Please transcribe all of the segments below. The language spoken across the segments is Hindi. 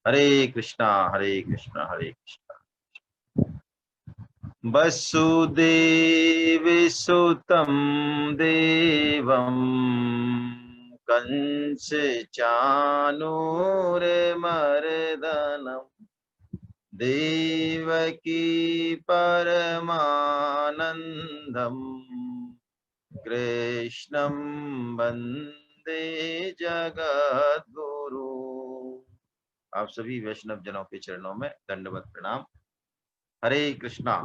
हरे कृष्णा हरे कृष्णा हरे कृष्णा। वसुदेव सुतं देवं कंस चाणूरमर्दनम् देवकी परमानंदम कृष्णं वंदे जगद्गुरु। आप सभी वैष्णव जनों के चरणों में दंडवत प्रणाम। हरे कृष्णा।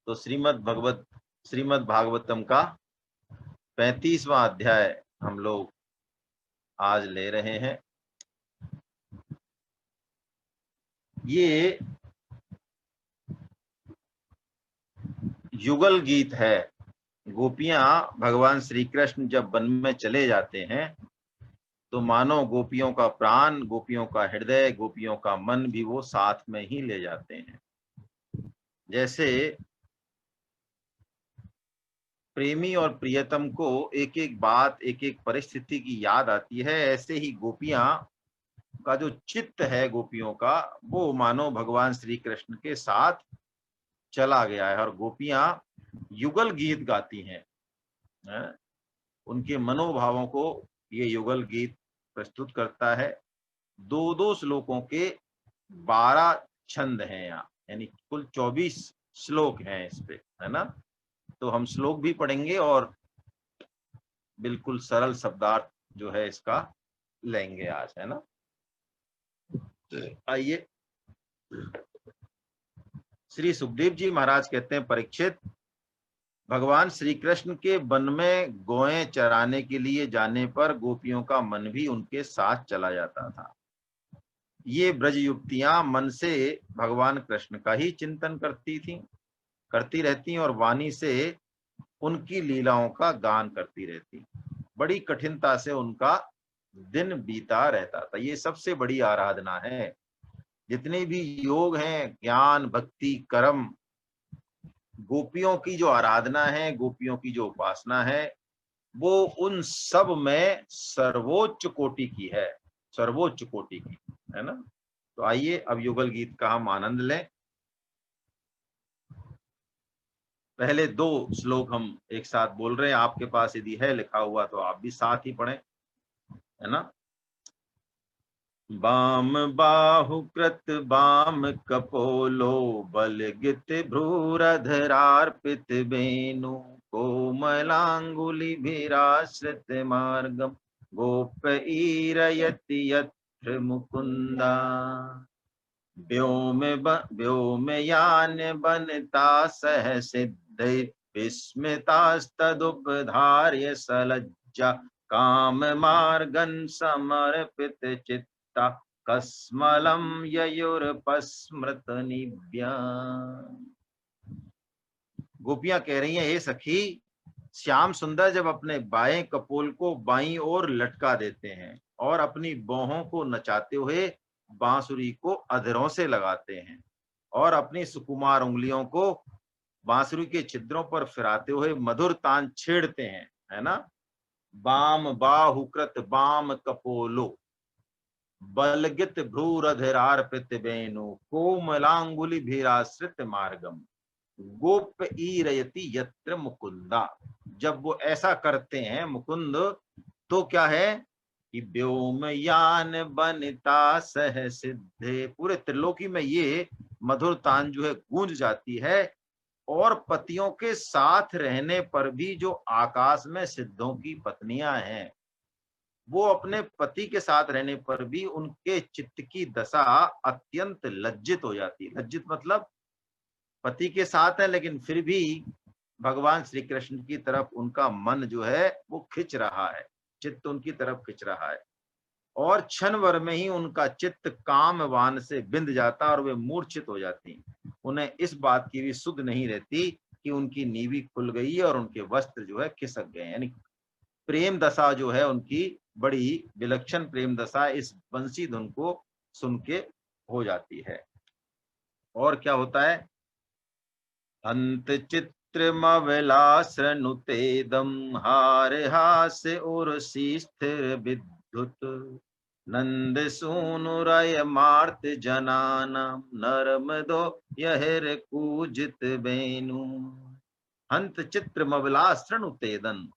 तो श्रीमद् भागवतम का 35वां अध्याय हम लोग आज ले रहे हैं। ये युगल गीत है। गोपियां भगवान श्री कृष्ण जब वन में चले जाते हैं तो मानो गोपियों का प्राण, गोपियों का हृदय, गोपियों का मन भी वो साथ में ही ले जाते हैं। जैसे प्रेमी और प्रियतम को एक एक बात, एक एक परिस्थिति की याद आती है, ऐसे ही गोपियां का जो चित्त है गोपियों का, वो मानो भगवान श्री कृष्ण के साथ चला गया है। और गोपियां युगल गीत गाती हैं। उनके मनोभावों को ये युगल गीत प्रस्तुत करता है। दो दो श्लोकों के 12 छंद हैं यहाँ, यानी कुल 24 श्लोक हैं इस पे, है ना। तो हम श्लोक भी पढ़ेंगे और बिल्कुल सरल शब्दार्थ जो है इसका लेंगे आज, है ना। आइए। श्री सुखदेव जी महाराज कहते हैं, परीक्षित, भगवान श्री कृष्ण के वन में गौएं चराने के लिए जाने पर गोपियों का मन भी उनके साथ चला जाता था। ये ब्रज युक्तियां मन से भगवान कृष्ण का ही चिंतन करती रहती और वाणी से उनकी लीलाओं का गान करती रहती। बड़ी कठिनता से उनका दिन बीता रहता था। ये सबसे बड़ी आराधना है। जितने भी योग हैं, ज्ञान, भक्ति, कर्म, गोपियों की जो आराधना है, गोपियों की जो उपासना है, वो उन सब में सर्वोच्च कोटि की है, सर्वोच्च कोटि की, है ना। तो आइए अब युगल गीत का हम आनंद लें। पहले 2 श्लोक हम एक साथ बोल रहे हैं। आपके पास यदि है लिखा हुआ तो आप भी साथ ही पढ़ें, है ना। बाम बाहुकृत बाम कपोलो बलगित भ्रूरधरार्पित वेणु कोमलांगुलिभिराश्रित मार्गम गोपईरयति यत्र मुकुंदा व्योमयान बनता सह सिद्ध विस्मितास्तदुपधार्य सलज्जा काम मार्गन समर्पित चित्ता कस्मलम ययुर्पस्मृत निव्या। गोपियां कह रही हैं, हे सखी, श्याम सुंदर जब अपने बाएं कपोल को बाईं ओर लटका देते हैं और अपनी बाहों को नचाते हुए बांसुरी को अधरों से लगाते हैं और अपनी सुकुमार उंगलियों को बांसुरी के छिद्रों पर फिराते हुए मधुर तान छेड़ते हैं, है ना। बाम बाहुकृत बाम कपोलो बलगित भ्रूरधिरार्पित वेणु कोमलांगुलि भीराश्रित मार्गम गोप ईरयति यत्र मुकुंदा। जब वो ऐसा करते हैं मुकुंद, तो क्या है कि व्योमयान बनता सह सिद्धे, पूरे त्रिलोकी में ये मधुर तान जो है गूंज जाती है। और पतियों के साथ रहने पर भी जो आकाश में सिद्धों की पत्नियां हैं, वो अपने पति के साथ रहने पर भी उनके चित्त की दशा अत्यंत लज्जित हो जाती है। लज्जित मतलब पति के साथ है लेकिन फिर भी भगवान श्री कृष्ण की तरफ उनका मन जो है वो खिंच रहा है, चित्त उनकी तरफ खिंच रहा है। और क्षण भर में ही उनका चित्त कामवान से बिंद जाता और वे मूर्छित हो जाती। उन्हें इस बात की भी सुध नहीं रहती कि उनकी नीवी खुल गई है और उनके वस्त्र जो है खिसक गए। यानी प्रेम दशा जो है उनकी बड़ी विलक्षण प्रेम दशा इस बंसी धुन को सुन के हो जाती है। और क्या होता है, हंत चित्रमविलासनुतेदं हार हास्य उर्षि स्थिर विद्युत नंद सूनु रय मार्त जनाना, नर्मदो यहिर कूजित बेनु। हंत चित्र मबलास तृणु तेदन,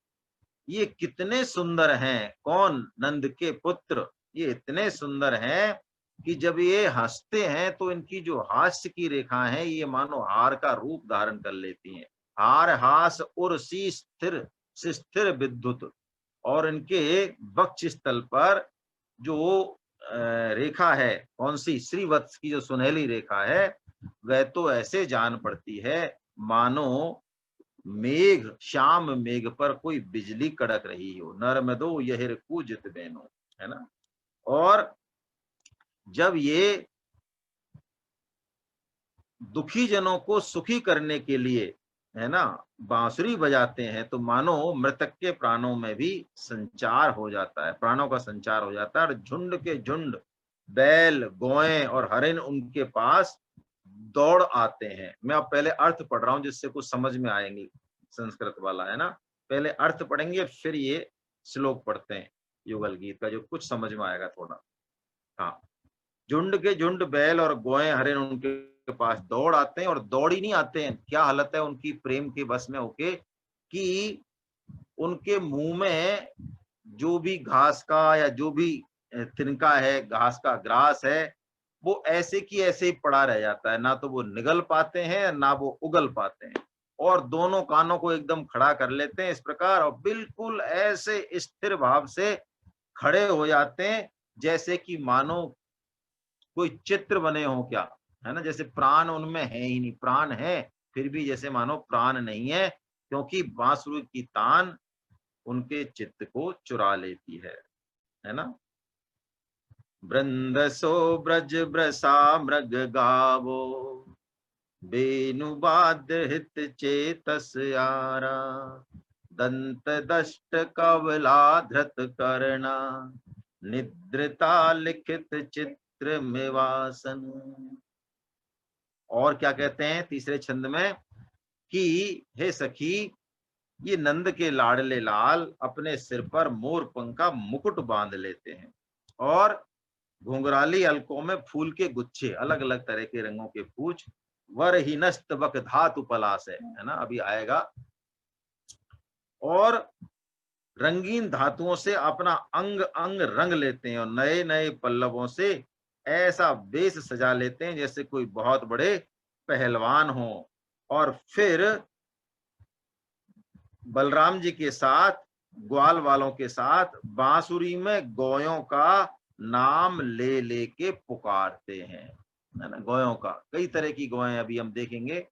ये कितने सुंदर हैं। कौन? नंद के पुत्र। ये इतने सुंदर हैं कि जब ये हंसते हैं तो इनकी जो हास्य की रेखा है ये मानो हार का रूप धारण कर लेती हैं। हार हास उर्सी स्थिर स्थिर विद्युत। और इनके वक्ष स्थल पर जो रेखा है, कौन सी? श्रीवत्स की जो सुनहली रेखा है, वह तो ऐसे जान पड़ती है मानो मेघ, श्याम मेघ पर कोई बिजली कड़क रही हो। नर्मदो यहिर कूजित बेनो, है ना। और जब ये दुखी जनों को सुखी करने के लिए, है ना, बांसुरी बजाते हैं तो मानो मृतक के प्राणों में भी संचार हो जाता है, प्राणों का संचार हो जाता है। और झुंड के झुंड बैल, गौएं और हरिण उनके पास दौड़ आते हैं। मैं अब पहले अर्थ पढ़ रहा हूं जिससे कुछ समझ में आएंगे, संस्कृत वाला, है ना। पहले अर्थ पढ़ेंगे फिर ये श्लोक पढ़ते हैं युगल गीत का, जो कुछ समझ में आएगा थोड़ा। हाँ, झुंड के झुंड बैल और गौएं हरिण उनके पास दौड़ आते हैं, और दौड़ ही नहीं आते हैं, क्या हालत है उनकी प्रेम के बस में होके कि उनके मुंह में जो भी घास का या जो भी तिनका है, घास का ग्रास है, वो ऐसे की ऐसे ही पड़ा रह जाता है। ना तो वो निगल पाते हैं ना वो उगल पाते हैं, और दोनों कानों को एकदम खड़ा कर लेते हैं इस प्रकार, और बिल्कुल ऐसे स्थिर भाव से खड़े हो जाते हैं जैसे कि मानो कोई चित्र बने हो क्या, है ना। जैसे प्राण उनमें है ही नहीं, प्राण है फिर भी जैसे मानो प्राण नहीं है, क्योंकि बांसुरी की तान उनके चित्त को चुरा लेती है ना। वृंद सो ब्रज ब्रसा मृग गावो, बेनुवाद्य हित चेतस यारा, दंत दष्ट कवला धृत करना, निद्रता लिखित चित्र मेवासन। और क्या कहते हैं तीसरे छंद में कि हे सखी, ये नंद के लाडले लाल अपने सिर पर मोर पंख का मुकुट बांध लेते हैं, और घुंघराली अलकों में फूल के गुच्छे, अलग अलग तरह के रंगों के फूच, वर ही नस्त बक धातु पलास है ना, अभी आएगा। और रंगीन धातुओं से अपना अंग अंग रंग लेते हैं, और नए नए पल्लवों से ऐसा वेश सजा लेते हैं जैसे कोई बहुत बड़े पहलवान हो। और फिर बलराम जी के साथ, ग्वाल वालों के साथ बांसुरी में गौयों का नाम ले लेके पुकारते हैं, है ना। गौयों का, कई तरह की गौएं अभी हम देखेंगे,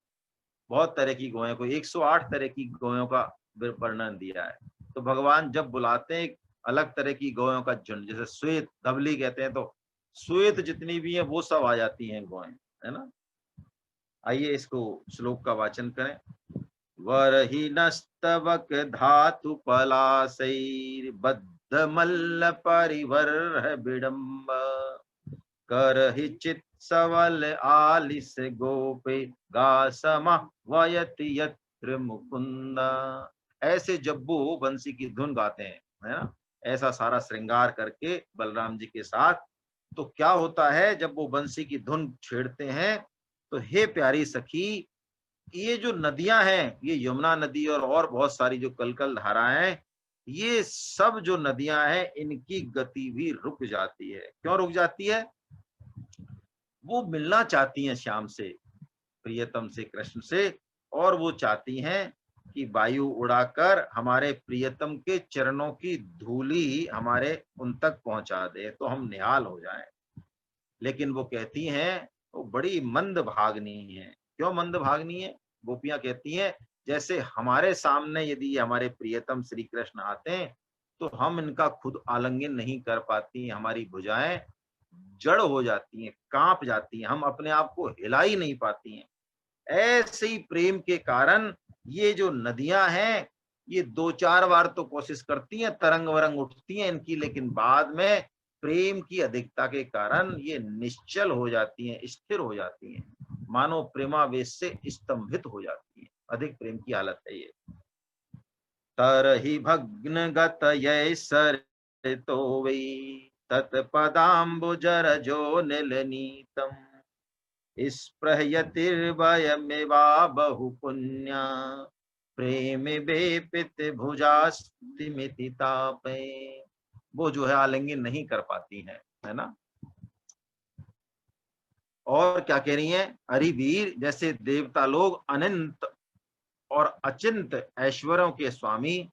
बहुत तरह की गौएं को 108 तरह की गौयों का वर्णन दिया है। तो भगवान जब बुलाते हैं एक अलग तरह की गौयों का झुंड, जैसे श्वेत धवली कहते हैं, तो श्वेत जितनी भी है वो सब आ जाती हैं गौएं, है ना। आइए इसको श्लोक का वाचन करें। वरहि नस्तवक धातु पलासैर बद्ध मल्ल परिवर्ह विडम्ब, करहि चित सवल आलिस गोपे गासम वयति यत्र मुकुंदा। ऐसे जब वो बंसी की धुन गाते हैं, है ना, ऐसा सारा श्रृंगार करके बलराम जी के साथ, तो क्या होता है जब वो बंसी की धुन छेड़ते हैं, तो हे प्यारी सखी, ये जो नदियां हैं, ये यमुना नदी और बहुत सारी जो कलकल धाराएं हैं, ये सब जो नदियां हैं इनकी गति भी रुक जाती है। क्यों रुक जाती है? वो मिलना चाहती हैं श्याम से, प्रियतम से, कृष्ण से, और वो चाहती हैं कि वायु उड़ाकर हमारे प्रियतम के चरणों की धूली हमारे उन तक पहुंचा दे तो हम निहाल हो जाएं। लेकिन वो कहती हैं, वो बड़ी मंद भागनी है। क्यों मंद भागनी है? गोपियां कहती हैं जैसे हमारे सामने यदि हमारे प्रियतम श्री कृष्ण आते हैं तो हम इनका खुद आलिंगन नहीं कर पाती, हमारी भुजाएं जड़ हो जाती हैं, कांप जाती हैं, हम अपने आप को हिला ही नहीं पाती हैं। ऐसे ही प्रेम के कारण ये जो नदियां हैं, ये 2-4 बार तो कोशिश करती हैं, तरंग वरंग उठती हैं इनकी, लेकिन बाद में प्रेम की अधिकता के कारण ये निश्चल हो जाती हैं, स्थिर हो जाती हैं, मानो प्रेमावेश से स्तंभित हो जाती हैं। अधिक प्रेम की हालत है ये। तरहि भग्न गत ये सर तो वही, तत्पदाम्बुजरजो निलनीतम स्पृहयतिर्भयमिवा बहु पुण्या प्रेम बेपित भुजास्तिमिति तापे। वो जो है आलिंगन नहीं कर पाती है ना। और क्या कह रही हैं, अरे वीर, जैसे देवता लोग अनंत और अचिंत ऐश्वर्यों के स्वामी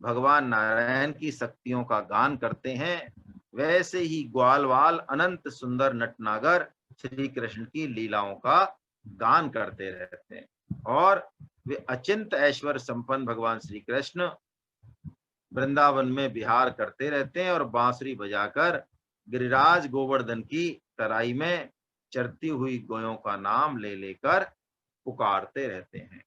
भगवान नारायण की शक्तियों का गान करते हैं, वैसे ही ग्वालवाल अनंत सुंदर नटनागर श्री कृष्ण की लीलाओं का गान करते रहते हैं। और वे अचिंत ऐश्वर्य संपन्न भगवान श्री कृष्ण वृंदावन में विहार करते रहते हैं और बांसुरी बजाकर गिरिराज गोवर्धन की तराई में चरती हुई गोयों का नाम ले लेकर पुकारते रहते हैं।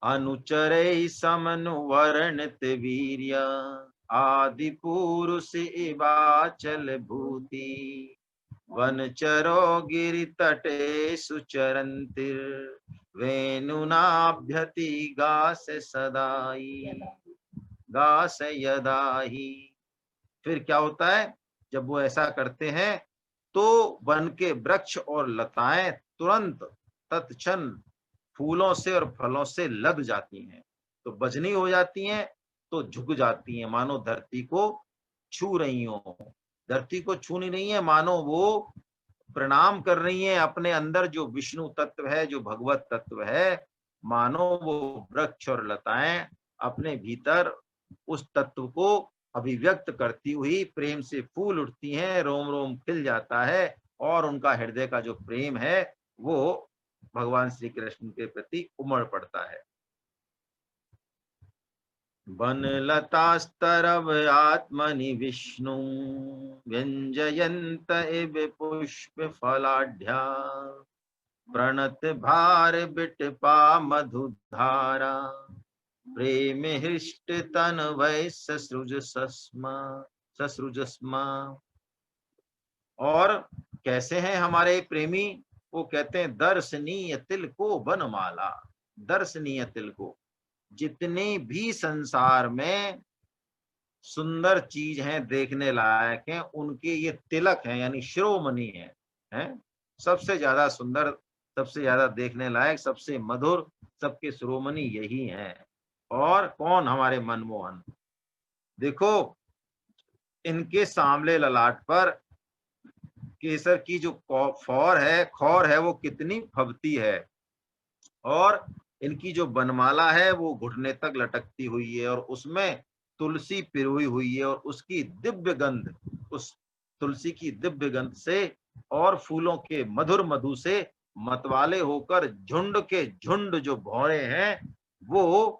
अनुचरे समनुवर्णित वीर्य आदि पुरुष इवाचल भूति वनचरो गिरि तटे सुचरंतिर वेणुनाभ्यति गास सदाई गास यदाही। फिर क्या होता है, जब वो ऐसा करते हैं तो वन के वृक्ष और लताएं तुरंत तत्क्षण फूलों से और फलों से लग जाती हैं, तो बजनी हो जाती हैं, तो झुक जाती हैं, मानो धरती को छू रही हो। धरती को छू नहीं रही है, मानो वो प्रणाम कर रही हैं अपने अंदर जो विष्णु तत्व है, जो भगवत तत्व है, मानो वो वृक्ष और लताएं अपने भीतर उस तत्व को अभिव्यक्त करती हुई प्रेम से फूल उठती हैं, रोम रोम खिल जाता है और उनका हृदय का जो प्रेम है वो भगवान श्री कृष्ण के प्रति उमड़ पड़ता है। वन लतास्तरव आत्मनि विष्णु व्यंजयंत इव पुष्प फलाढ्या प्रणत भार बिटपा मधुधारा प्रेम हृष्ट तन वै ससृजस्मा। और कैसे हैं हमारे प्रेमी, वो कहते हैं दर्शनीय तिल को बनमाला। दर्शनीय तिल को, जितने भी संसार में सुंदर चीज हैं, देखने लायक हैं, उनके ये तिलक हैं, यानी शिरोमणि हैं। सबसे ज्यादा सुंदर, सबसे ज्यादा देखने लायक, सबसे मधुर, सबके शिरोमणि यही हैं। और कौन, हमारे मनमोहन। देखो इनके सांवले ललाट पर केसर की जो खौर है वो कितनी फबती है, और इनकी जो बनमाला है वो घुटने तक लटकती हुई है, और उसमें तुलसी पिरोई हुई है, और उसकी दिव्य गंध, उस तुलसी की दिव्य गंध से और फूलों के मधुर मधु से मतवाले होकर झुंड के झुंड जो भौरे हैं वो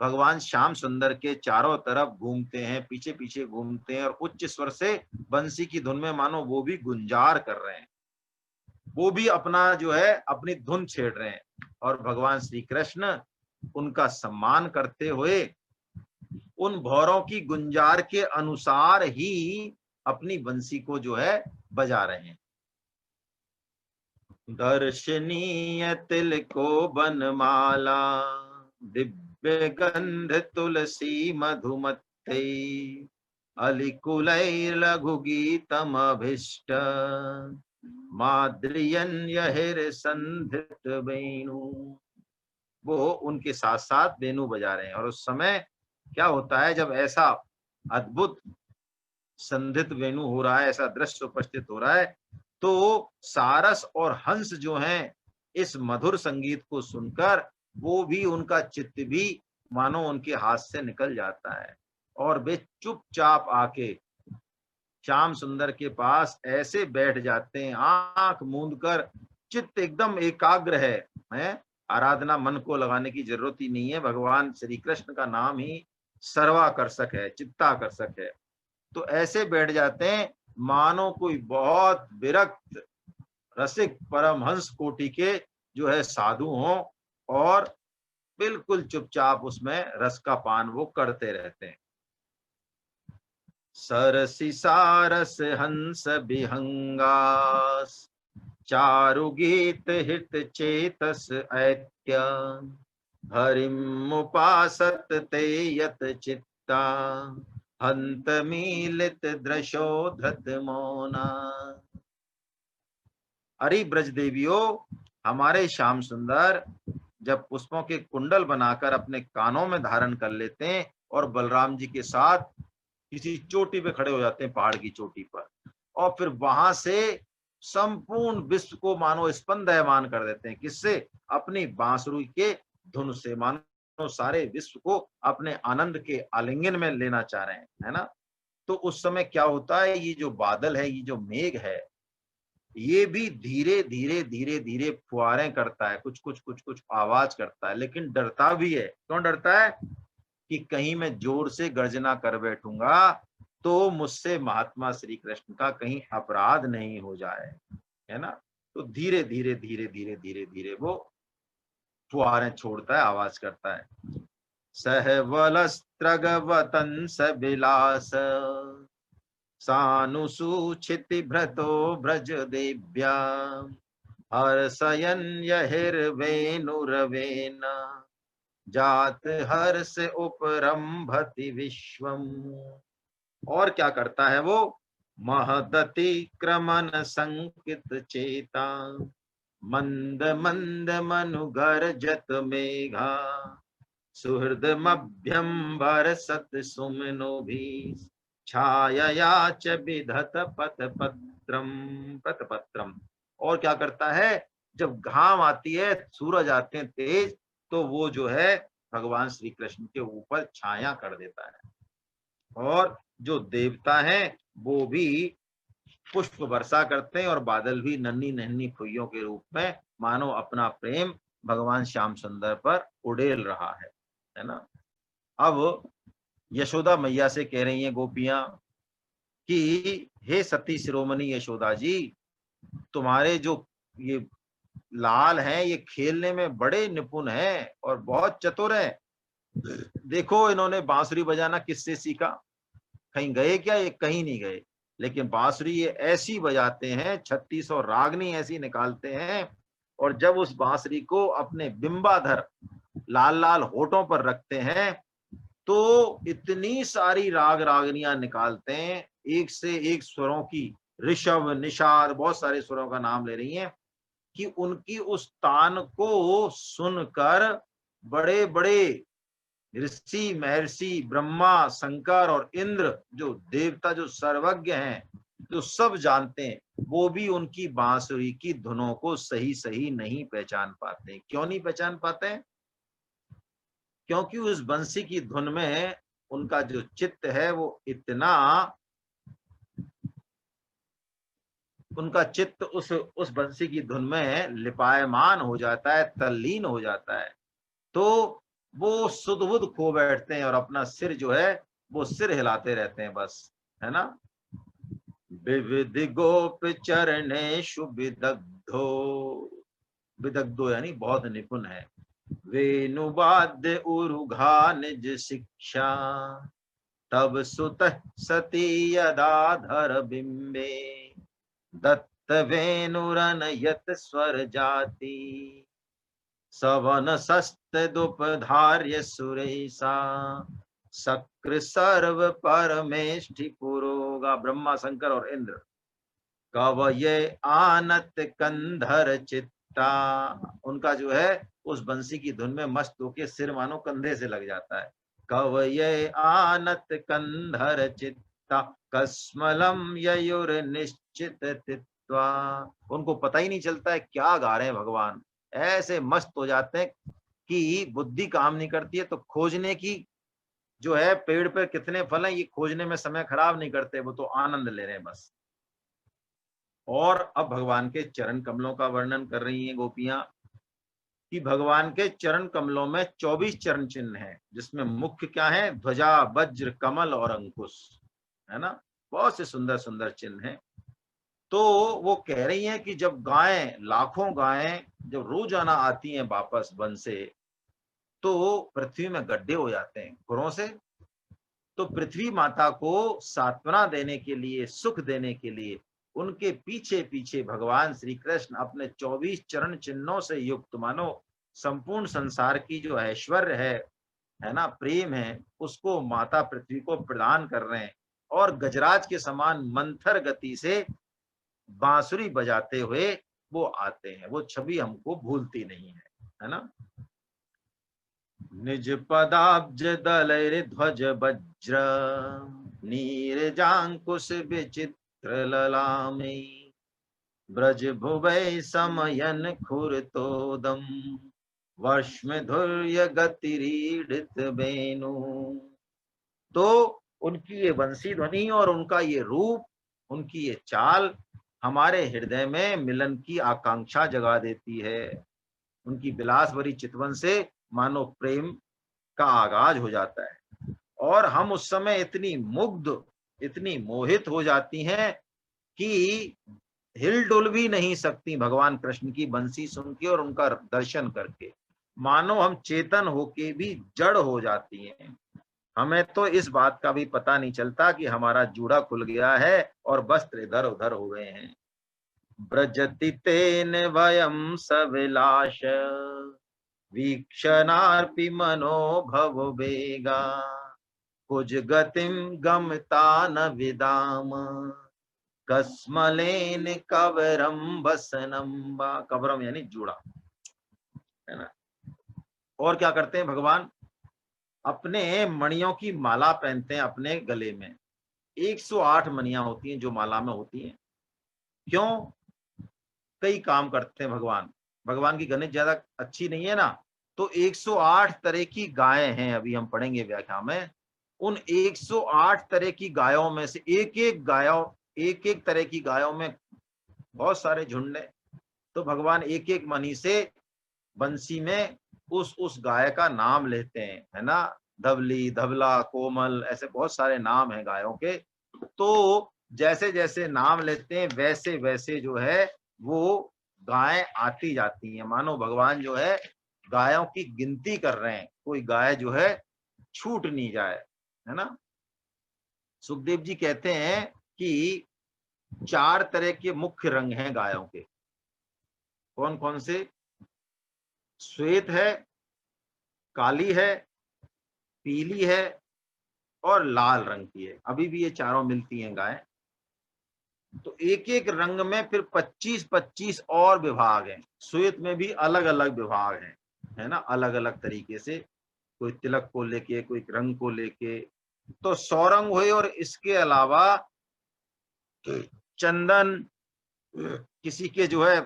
भगवान श्याम सुंदर के चारों तरफ घूमते हैं, पीछे पीछे घूमते हैं, और उच्च स्वर से बंसी की धुन में मानो वो भी गुंजार कर रहे हैं, वो भी अपना जो है अपनी धुन छेड़ रहे हैं। और भगवान श्री कृष्ण उनका सम्मान करते हुए उन भौरों की गुंजार के अनुसार ही अपनी बंसी को जो है बजा रहे हैं। दर्शनीय तिल को बनमाला दिव्य गंध तुलसी मधुमत्ते अलिकुलैर लघु गीतम अभिष्ट माद्रियन यहिर संधित वेणु। वो उनके साथ साथ वेणु बजा रहे हैं, और उस समय क्या होता है, जब ऐसा अद्भुत संधित वेणु हो रहा है, ऐसा दृश्य उपस्थित हो रहा है, तो सारस और हंस जो हैं इस मधुर संगीत को सुनकर वो भी, उनका चित्त भी मानो उनके हाथ से निकल जाता है, और वे चुपचाप आके श्याम सुंदर के पास ऐसे बैठ जाते हैं, आंख मूंद कर, चित्त एकदम एकाग्र है। आराधना मन को लगाने की जरूरत ही नहीं है, भगवान श्री कृष्ण का नाम ही सर्वाकर्षक है, चित्ताकर्षक है। तो ऐसे बैठ जाते हैं मानो कोई बहुत विरक्त रसिक परमहंस कोटि के जो है साधु हों, और बिल्कुल चुपचाप उसमें रस का पान वो करते रहते हैं। सरसी सारस हंस विहंगास चारु गीत हित चेतस ऐत्य हरिम उपासत ते यत चित्ता हंत मीलित दृशो धृत मौना। अरे ब्रज देवियों, हमारे श्याम सुंदर जब पुष्पों के कुंडल बनाकर अपने कानों में धारण कर लेते हैं और बलराम जी के साथ किसी चोटी पे खड़े हो जाते हैं, पहाड़ की चोटी पर, और फिर वहां से संपूर्ण विश्व को मानो स्पंदयमान कर देते हैं। किससे? अपनी बांसुरी के धुन से। मानो सारे विश्व को अपने आनंद के आलिंगन में लेना चाह रहे हैं, है ना। तो उस समय क्या होता है, ये जो बादल है, ये जो मेघ है, ये भी धीरे धीरे धीरे धीरे फुहारें करता है, कुछ कुछ कुछ कुछ आवाज करता है, लेकिन डरता भी है। क्यों डरता है? कि कहीं मैं जोर से गर्जना कर बैठूंगा तो मुझसे महात्मा श्री कृष्ण का कहीं अपराध नहीं हो जाए, है ना। तो धीरे धीरे धीरे धीरे धीरे धीरे वो फुहारें छोड़ता है, आवाज करता है। सहवलस्त्रगवतंस विलास सानुसूचिति भ्रतो ब्रज देव्या हर्षयन् यहिर्वेणुरवेन जात हर्ष उपरंभति विश्वम। और क्या करता है वो? महदति क्रमन संकित चेता मंद मंद मनुगर्जत मेघा सुहृदमभ्यंबर सत सुमनो भी छाया च विधत पथ पत्रम पत्रम। और क्या करता है? जब घाम आती है, सूरज आते हैं तेज, तो वो जो है भगवान श्री कृष्ण के ऊपर छाया कर देता है। और जो देवता हैं वो भी पुष्प वर्षा करते हैं, और बादल भी नन्ही नन्ही फुइयों के रूप में मानो अपना प्रेम भगवान श्याम सुंदर पर उड़ेल रहा है ना। अब यशोदा मैया से कह रही हैं गोपियां कि हे सती शिरोमणि यशोदा जी, तुम्हारे जो ये लाल हैं, ये खेलने में बड़े निपुण हैं और बहुत चतुर हैं। देखो इन्होंने बांसुरी बजाना किससे सीखा? कहीं गए क्या? ये कहीं नहीं गए, लेकिन बांसुरी ये ऐसी बजाते हैं, 3600 रागनी ऐसी निकालते हैं, और जब उस बांसुरी को अपने बिंबाधर लाल लाल होठों पर रखते हैं तो इतनी सारी राग रागनियां निकालते हैं, एक से एक स्वरों की, ऋषभ निषाद, बहुत सारे स्वरों का नाम ले रही हैं, कि उनकी उस तान को सुनकर बड़े बड़े ऋषि महर्षि ब्रह्मा शंकर और इंद्र, जो देवता जो सर्वज्ञ हैं, जो सब जानते हैं, वो भी उनकी बांसुरी की धुनों को सही सही नहीं पहचान पाते। क्यों नहीं पहचान पाते? क्योंकि उस बंसी की धुन में उनका जो चित्त है वो इतना, उनका चित्त उस बंसी की धुन में लिपायमान हो जाता है, तल्लीन हो जाता है। तो वो सुध बुध खो बैठते हैं और अपना सिर जो है वो सिर हिलाते रहते हैं बस, है ना। विविध गोप चरणेषु विदग्धो, विदग्धो यानी बहुत निपुण है। वेणुवाद्य उरुघा निज शिक्षा तब सुत सती यदाधर बिंबे दत्त वेणुरनयत स्वर जाति सवन सस्त दुपधार्य सुरेशा शक्र सर्व परमेष्ठि पुरोगा। ब्रह्मा शंकर और इंद्र कवये आनत कंधर चित्ता, उनका जो है उस बंसी की धुन में मस्त होके सिर मानो कंधे से लग जाता है। कवये आनत कंधर चित्ता कस्मलम ययुर निश्चित तित्वा, उनको पता ही नहीं चलता है क्या गा रहे हैं भगवान, ऐसे मस्त हो जाते हैं कि बुद्धि काम नहीं करती है। तो खोजने की जो है, पेड़ पर कितने फल हैं ये खोजने में समय खराब नहीं करते, वो तो आनंद ले रहे हैं बस। और अब भगवान के चरण कमलों का वर्णन कर रही हैं गोपियां कि भगवान के चरण कमलों में 24 चरण चिन्ह हैं, जिसमें मुख्य क्या है? ध्वजा, वज्र, कमल और अंकुश, है ना। बहुत से सुंदर सुंदर चिन्ह हैं। तो वो कह रही हैं कि जब गायें, लाखों गायें जब रोजाना आती हैं वापस वन से, तो पृथ्वी में गड्ढे हो जाते हैं खुरों से। तो पृथ्वी माता को सांत्वना देने के लिए, सुख देने के लिए, उनके पीछे पीछे भगवान श्री कृष्ण अपने 24 चरण चिन्हों से युक्त मानो संपूर्ण संसार की जो ऐश्वर्य है है ना, प्रेम है, उसको माता पृथ्वी को प्रदान कर रहे हैं और गजराज के समान मंथर गति से बांसुरी बजाते हुए वो आते हैं। वो छवि हमको भूलती नहीं है ना। निज पदाब्ज दलैर ध्वज वज्र नीरजांकुश विचित्र ललामे ब्रज भुवै समयन खुरतोदम वर्ष्मधुर्य गतिरीडित बेनु। तो उनकी ये वंशी ध्वनि और उनका ये रूप, उनकी ये चाल हमारे हृदय में मिलन की आकांक्षा जगा देती है। उनकी विलास भरी चितवन से मानो प्रेम का आगाज हो जाता है और हम उस समय इतनी मुग्ध, इतनी मोहित हो जाती हैं कि हिल डुल भी नहीं सकती भगवान कृष्ण की बंसी सुन के और उनका दर्शन करके, मानो हम चेतन होके भी जड़ हो जाती हैं। हमें तो इस बात का भी पता नहीं चलता कि हमारा जूड़ा खुल गया है और वस्त्र इधर उधर हो गए हैं। ब्रजति तेन वयम सविलाश वीक्षणार्पि मनोभव वेगा कुज गतिम गमता न विदाम कस्मलेन कवरम वसनम। कवरम यानी जूड़ा, है ना। और क्या करते हैं भगवान, अपने मणियों की माला पहनते हैं अपने गले में। 108 मणियां होती हैं जो माला में होती हैं। क्यों? कई काम करते हैं भगवान। भगवान की गणित ज्यादा अच्छी नहीं है ना, तो 108 तरह की गायें हैं, अभी हम पढ़ेंगे व्याख्या में। उन 108 तरह की गायों में से एक एक तरह की गायों में बहुत सारे झुंड हैं। तो भगवान एक एक मणि से बंसी में उस गाय का नाम लेते हैं, है ना। धवली, धवला, कोमल, ऐसे बहुत सारे नाम हैं गायों के। तो जैसे जैसे नाम लेते हैं वैसे वैसे जो है वो गायें आती जाती हैं, मानो भगवान जो है गायों की गिनती कर रहे हैं, कोई गाय जो है छूट नहीं जाए, है ना। सुखदेव जी कहते हैं कि 4 तरह के मुख्य रंग हैं गायों के। कौन कौन से? श्वेत है, काली है, पीली है और लाल रंग की है। अभी भी ये चारों मिलती हैं गायें। तो एक एक रंग में फिर 25-25 और विभाग हैं। श्वेत में भी अलग अलग विभाग हैं, है ना, अलग अलग तरीके से, कोई तिलक को लेके, कोई रंग को लेके। तो 100 रंग हुए और इसके अलावा चंदन, किसी के जो है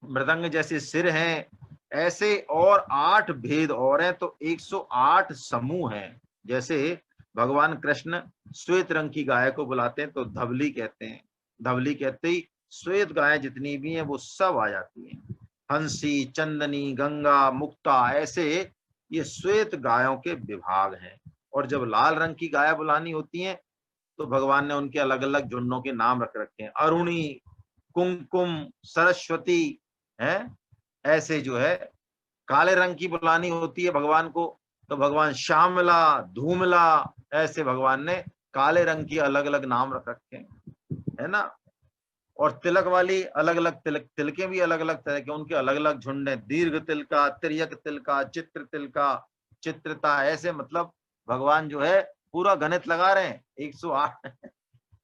मृदंग जैसे सिर हैं, ऐसे और 8 भेद और हैं। तो 108 समूह हैं। जैसे भगवान कृष्ण श्वेत रंग की गाय को बुलाते हैं तो धवली कहते हैं। धवली कहते ही श्वेत गायें जितनी भी हैं वो सब आ जाती हैं। हंसी, चंदनी, गंगा, मुक्ता, ऐसे ये श्वेत गायों के विभाग हैं। और जब लाल रंग की गाय बुलानी होती हैं तो भगवान ने उनके अलग अलग झुंडों के नाम रख रखे हैं। अरुणी, कुमकुम, सरस्वती, है, ऐसे जो है। काले रंग की बुलानी होती है भगवान को तो भगवान श्यामला, धूमला, ऐसे भगवान ने काले रंग की अलग अलग नाम रख रखे हैं, है ना। और तिलक वाली अलग अलग तिलके भी अलग अलग तरह के, उनके अलग अलग झुंड है। दीर्घ तिलका, तिर्यक तिलका, चित्र तिलका, चित्रता, ऐसे मतलब भगवान जो है पूरा गणित लगा रहे हैं। 108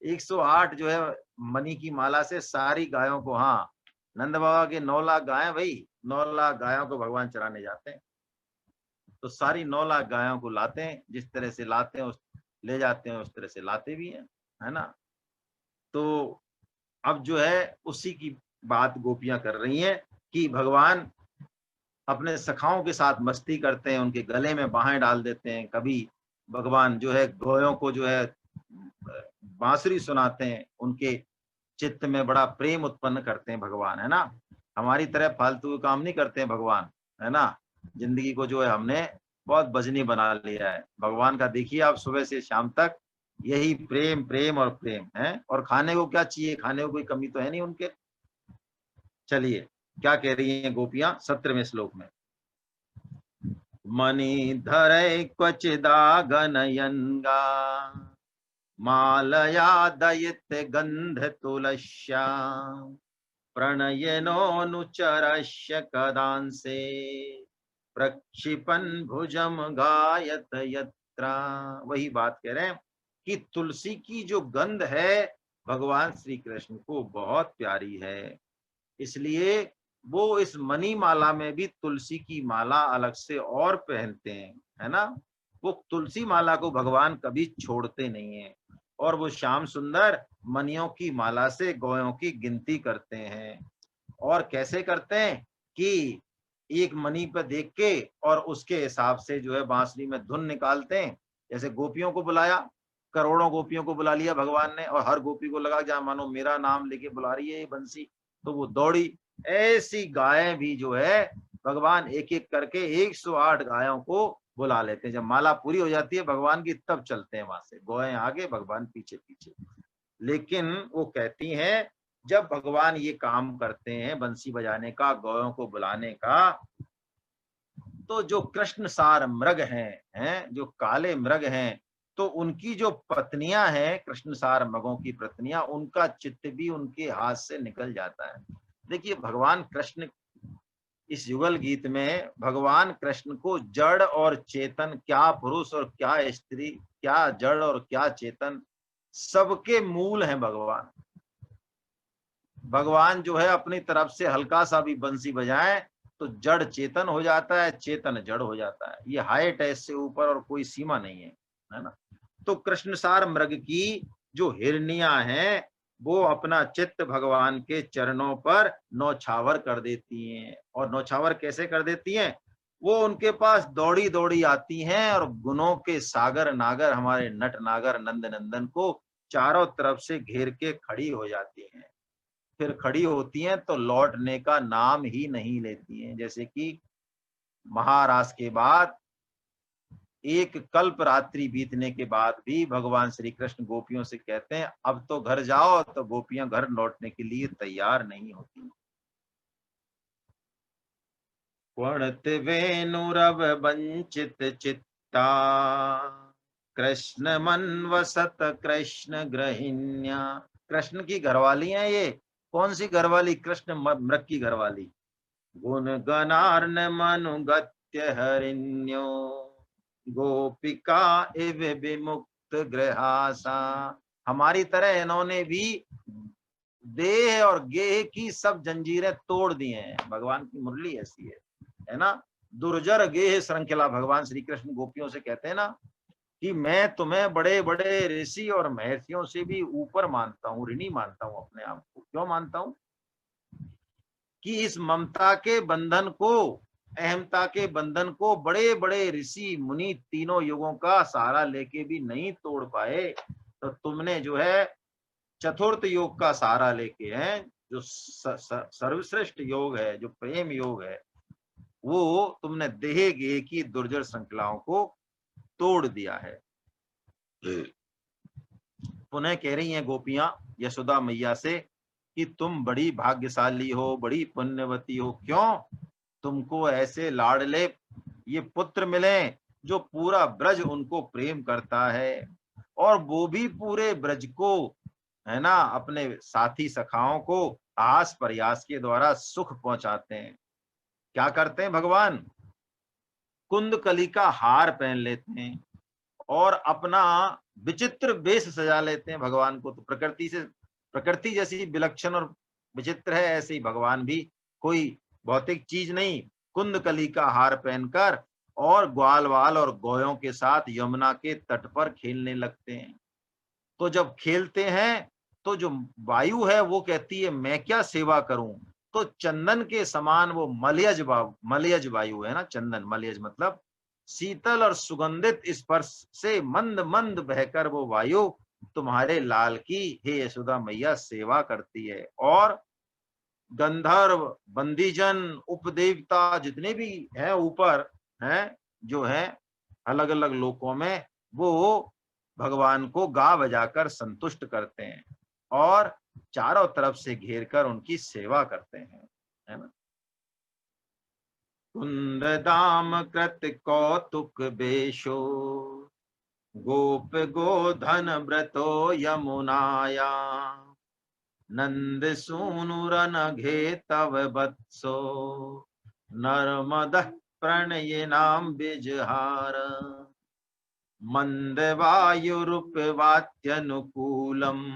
108 जो है मणि की माला से सारी गायों को, हाँ, नंद बाबा के 9 लाख गायें, भाई 9 लाख गायों को भगवान चराने जाते हैं। तो सारी 9 लाख गायों को लाते हैं, जिस तरह से लाते हैं उस ले जाते हैं, उस तरह से लाते भी हैं, है ना। तो अब जो है उसी की बात गोपियां कर रही हैं कि भगवान अपने सखाओं के साथ मस्ती करते हैं, उनके गले में बाहें डाल देते हैं। कभी भगवान जो है गोयों को जो है बांसुरी सुनाते हैं, उनके चित्त में बड़ा प्रेम उत्पन्न करते हैं भगवान, है ना। हमारी तरह फालतू काम नहीं करते हैं भगवान, है ना। जिंदगी को जो है हमने बहुत बजनी बना लिया है। भगवान का देखिए आप सुबह से शाम तक यही प्रेम प्रेम और प्रेम है। और खाने को क्या चाहिए, खाने को कोई कमी तो है नहीं उनके। चलिए क्या कह रही हैं गोपियां 17वें श्लोक में। मणि धरै क्वचिदा गनयन्गा मालया दयित गंध तुलस्या प्रणयनोऽनुचरस्य कदांसे प्रक्षिपन भुजम गायत यत्रा। वही बात कह रहे हैं कि तुलसी की जो गंध है भगवान श्री कृष्ण को बहुत प्यारी है, इसलिए वो इस मणि माला में भी तुलसी की माला अलग से और पहनते हैं, है ना। वो तुलसी माला को भगवान कभी छोड़ते नहीं है, और वो श्याम सुंदर मणियों की माला से गौयों की गिनती करते हैं। और कैसे करते हैं कि एक मणि पर देख के और उसके हिसाब से जो है बांसुरी में धुन निकालते हैं। जैसे गोपियों को बुलाया, करोड़ों गोपियों को बुला लिया भगवान ने, और हर गोपी को लगा जहां मानो मेरा नाम लेके बुला रही है ये बंसी, तो वो दौड़ी। ऐसी गायें भी जो है भगवान एक एक करके 108 गायों को बुला लेते हैं। जब माला पूरी हो जाती है भगवान की तब चलते हैं वहां से, गौएं आगे भगवान पीछे पीछे। लेकिन वो कहती हैं जब भगवान ये काम करते हैं बंसी बजाने का, गौयों को बुलाने का, तो जो कृष्ण सार मृग हैं जो काले मृग हैं, तो उनकी जो पत्नियां हैं कृष्ण सार मृगों की पत्नियां, उनका चित्त भी उनके हाथ से निकल जाता है। देखिए भगवान कृष्ण इस युगल गीत में भगवान कृष्ण को जड़ और चेतन, क्या पुरुष और क्या स्त्री, क्या जड़ और क्या चेतन, सबके मूल हैं भगवान। भगवान जो है अपनी तरफ से हल्का सा भी बंसी बजाए तो जड़ चेतन हो जाता है, चेतन जड़ हो जाता है। ये हाइट है, इससे ऊपर और कोई सीमा नहीं है ना। तो कृष्णसार मृग की जो हिरनियां हैं वो अपना चित्त भगवान के चरणों पर नौछावर कर देती हैं। और नौछावर कैसे कर देती हैं? वो उनके पास दौड़ी दौड़ी आती हैं और गुणों के सागर नागर हमारे नट नागर नंद नंदन को चारों तरफ से घेर के खड़ी हो जाती हैं। फिर खड़ी होती हैं तो लौटने का नाम ही नहीं लेती हैं। जैसे कि महाराज के बाद एक कल्प रात्रि बीतने के बाद भी भगवान श्री कृष्ण गोपियों से कहते हैं अब तो घर जाओ, तो गोपियां घर लौटने के लिए तैयार नहीं होती। क्वणत वेणुरव वंचित चित्ता कृष्ण मनवसत कृष्ण ग्रहिण्या। कृष्ण की घरवाली है ये। कौन सी घरवाली? कृष्ण मृग की घरवाली। गुण गणार्न मनुगत्य हरिण्यो गोपिका इव विमुक्त गृहासा। हमारी तरह इन्होंने भी देह और गेह की सब जंजीरें तोड़ दी हैं। भगवान की मुरली ऐसी है ना। दुर्जर गेह श्रृंखला। भगवान श्री कृष्ण गोपियों से कहते हैं ना कि मैं तुम्हें बड़े बड़े ऋषि और महर्षियों से भी ऊपर मानता हूँ, ऋणी मानता हूँ अपने आप को। क्यों मानता हूँ? कि इस ममता के बंधन को, अहमता के बंधन को बड़े बड़े ऋषि मुनि तीनों युगों का सहारा लेके भी नहीं तोड़ पाए, तो तुमने जो है चतुर्थ योग का सहारा लेके है, जो सर्वश्रेष्ठ योग है, जो प्रेम योग है, वो तुमने देह गेह की दुर्जर श्रृंखलाओं को तोड़ दिया है। पुनः कह रही हैं गोपियां यशोदा मैया से कि तुम बड़ी भाग्यशाली हो, बड़ी पुण्यवती हो। क्यों? तुमको ऐसे लाडले ये पुत्र मिले जो पूरा ब्रज उनको प्रेम करता है, और वो भी पूरे ब्रज को, है ना, अपने साथी सखाओं को आस प्रयास के द्वारा सुख पहुंचाते हैं। क्या करते हैं भगवान? कुंदकली का हार पहन लेते हैं और अपना विचित्र वेश सजा लेते हैं भगवान को। तो प्रकृति जैसी विलक्षण और विचित्र है, ऐसे ही भगवान भी कोई भौतिक चीज नहीं। कुंदकली का हार पहनकर और ग्वाल वाल और गौयों के साथ यमुना के तट पर खेलने लगते हैं। तो जब खेलते हैं तो जो वायु है वो कहती है मैं क्या सेवा करूं। तो चंदन के समान वो मलयज वायु है ना। चंदन, मलयज मतलब शीतल और सुगंधित स्पर्श से मंद मंद बहकर वो वायु तुम्हारे लाल की, हे यशोदा मैया, सेवा करती है। और गंधर्व, बंदीजन, उपदेवता जितने भी हैं ऊपर हैं, जो हैं अलग अलग लोकों में, वो भगवान को गा बजाकर संतुष्ट करते हैं और चारों तरफ से घेर कर उनकी सेवा करते हैं, है ना। कुंद दाम कृत कौतुक बेशो गोप गोधन व्रतो यमुनाया नंद सूनुरन घे तव बत्सो नर्मद प्रणयिनां बिजहार मन्दवायुरुपवात्यनुकूलम्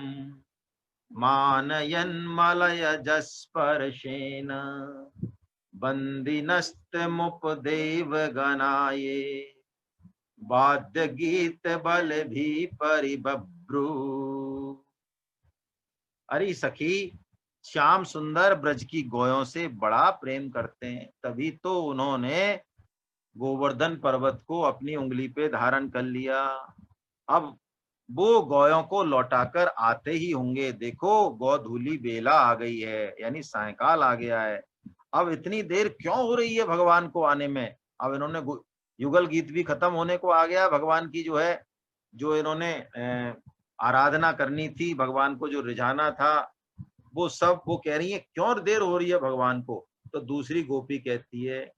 मानयन्मलयजस्पर्शेन बन्दिनस्तमुपदेवगणाये वाद्य गीत बल भी परिबभ्रू। अरे सखी, श्याम सुंदर ब्रज की गोयों से बड़ा प्रेम करते हैं, तभी तो उन्होंने गोवर्धन पर्वत को अपनी उंगली पे धारण कर लिया। अब वो गौयों को लौटाकर आते ही होंगे। देखो गौधूली बेला आ गई है, यानी सायकाल आ गया है। अब इतनी देर क्यों हो रही है भगवान को आने में? अब इन्होंने युगल गीत भी खत्म होने को आ गया। भगवान की जो है, जो इन्होंने आराधना करनी थी, भगवान को जो रिझाना था, वो सब वो कह रही है क्यों देर हो रही है भगवान को। तो दूसरी गोपी कहती है